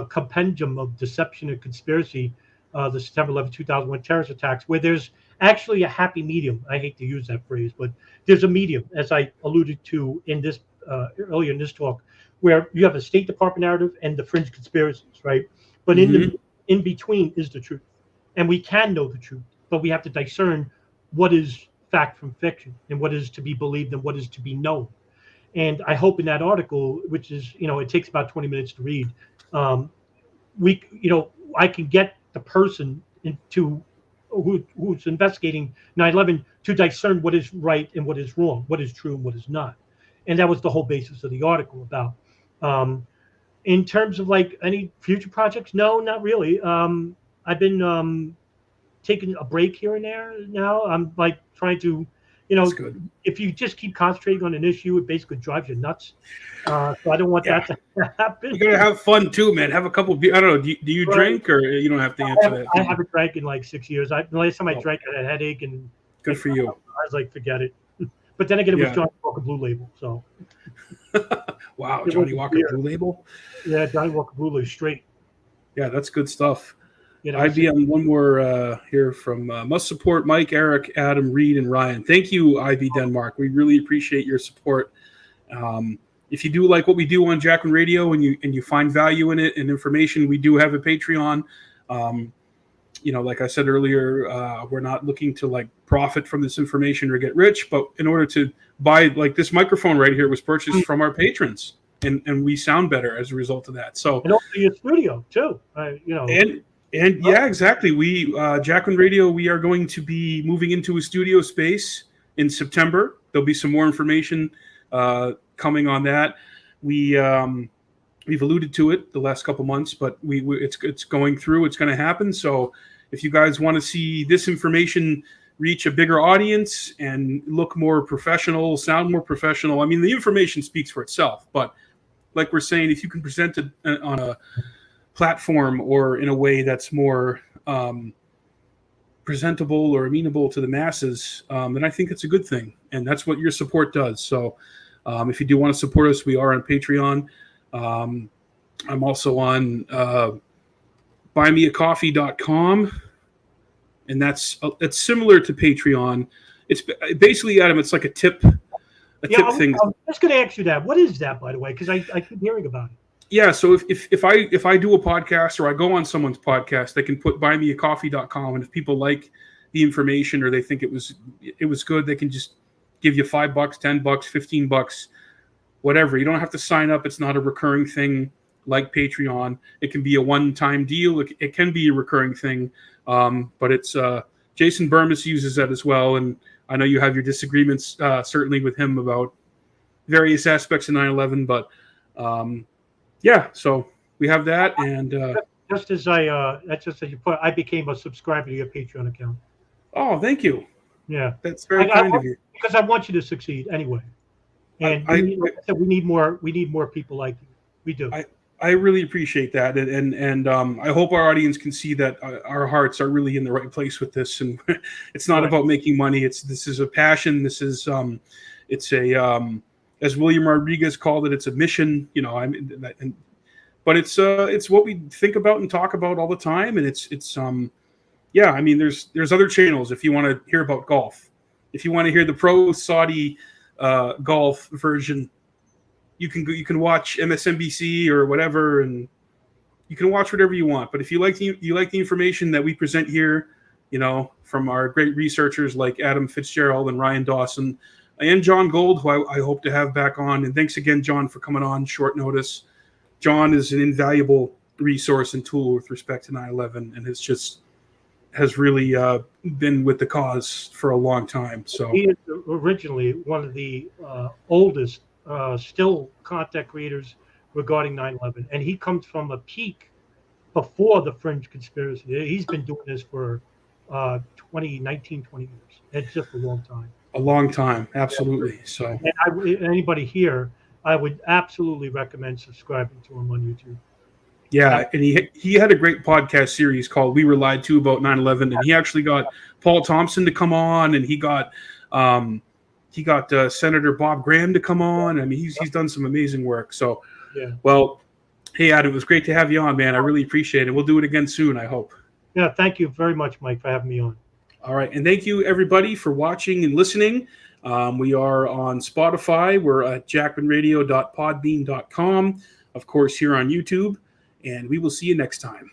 Compendium of Deception and Conspiracy, the September 11, 2001 terrorist attacks, where there's actually a happy medium. I hate to use that phrase, but there's a medium, as I alluded to in this earlier in this talk, where you have a State Department narrative and the fringe conspiracies, right? But in between is the truth. And we can know the truth, but we have to discern what is fact from fiction and what is to be believed and what is to be known. And I hope in that article, which is, it takes about 20 minutes to read, I can get the person who's investigating 9/11 to discern what is right and what is wrong, what is true and what is not. And that was the whole basis of the article about. In terms of like any future projects, no, not really. I've been taking a break here and there now. I'm like trying to, if you just keep concentrating on an issue, it basically drives you nuts. So I don't want that to happen. You gotta have fun too, man. Have a couple. I don't know. Do you drink, or you don't have to answer that? I haven't drank in like 6 years. The last time I drank, I had a headache, and good for you. I was like, forget it. But then again, it was Johnny Walker Blue Label. So wow, Johnny Walker Blue Label. Yeah, Johnny Walker Blue Label straight. Yeah, that's good stuff. IB one more here from must support Mike, Eric, Adam, Reed, and Ryan. Thank you, IB Denmark. We really appreciate your support. If you do like what we do on Jackman Radio and you find value in it and information, we do have a Patreon. Like I said earlier, we're not looking to like profit from this information or get rich, but in order to buy, like this microphone right here was purchased from our patrons, and we sound better as a result of that. So and also your studio too, And yeah, exactly. We Jackman Radio, we are going to be moving into a studio space in September. There'll be some more information coming on that. We've alluded to it the last couple months, but it's going through. It's going to happen. So if you guys want to see this information reach a bigger audience and look more professional, sound more professional, I mean, the information speaks for itself. But like we're saying, if you can present it on a platform or in a way that's more presentable or amenable to the masses, then I think it's a good thing. And that's what your support does. So if you do want to support us, we are on Patreon. I'm also on buymeacoffee.com. And it's similar to Patreon. It's basically, Adam, it's like a tip tip thing. I'm just going to ask you that. What is that, by the way? Because I keep hearing about it. Yeah, so if I do a podcast or I go on someone's podcast, they can put buymeacoffee.com, and if people like the information or they think it was good, they can just give you $5, $10, $15, whatever. You don't have to sign up. It's not a recurring thing like Patreon. It can be a one-time deal. It can be a recurring thing, but it's Jason Burmis uses that as well, and I know you have your disagreements certainly with him about various aspects of 9/11, but yeah, so we have that, and just as you put, I became a subscriber to your Patreon account. Oh, thank you. Yeah, that's very kind of you. Because I want you to succeed anyway, and we need more people like you. We do. I really appreciate that, and I hope our audience can see that our hearts are really in the right place with this, and it's not about making money. This is a passion. This is it's a as William Rodriguez called it, it's a mission. You know, but it's what we think about and talk about all the time, and it's yeah. I mean, there's other channels if you want to hear about golf. If you want to hear the pro Saudi golf version, you can watch MSNBC or whatever, and you can watch whatever you want. But if you like the information that we present here, you know, from our great researchers like Adam Fitzgerald and Ryan Dawson and John Gold, who I hope to have back on. And thanks again, John, for coming on short notice. John is an invaluable resource and tool with respect to 9/11, and has really been with the cause for a long time. So he is originally one of the oldest still content creators regarding 9/11, and he comes from a peak before the fringe conspiracy. He's been doing this for 20 years. It's just a long time. A long time, absolutely. So and anybody here, I would absolutely recommend subscribing to him on YouTube. Yeah, and he had a great podcast series called "We Were Lied To" about 9/11, and he actually got Paul Thompson to come on, and he got Senator Bob Graham to come on. I mean, he's done some amazing work. So, yeah. Well, hey, Adam, it was great to have you on, man. I really appreciate it. We'll do it again soon, I hope. Yeah, thank you very much, Mike, for having me on. All right, and thank you, everybody, for watching and listening. We are on Spotify. We're at jackmanradio.podbean.com. Of course, here on YouTube. And we will see you next time.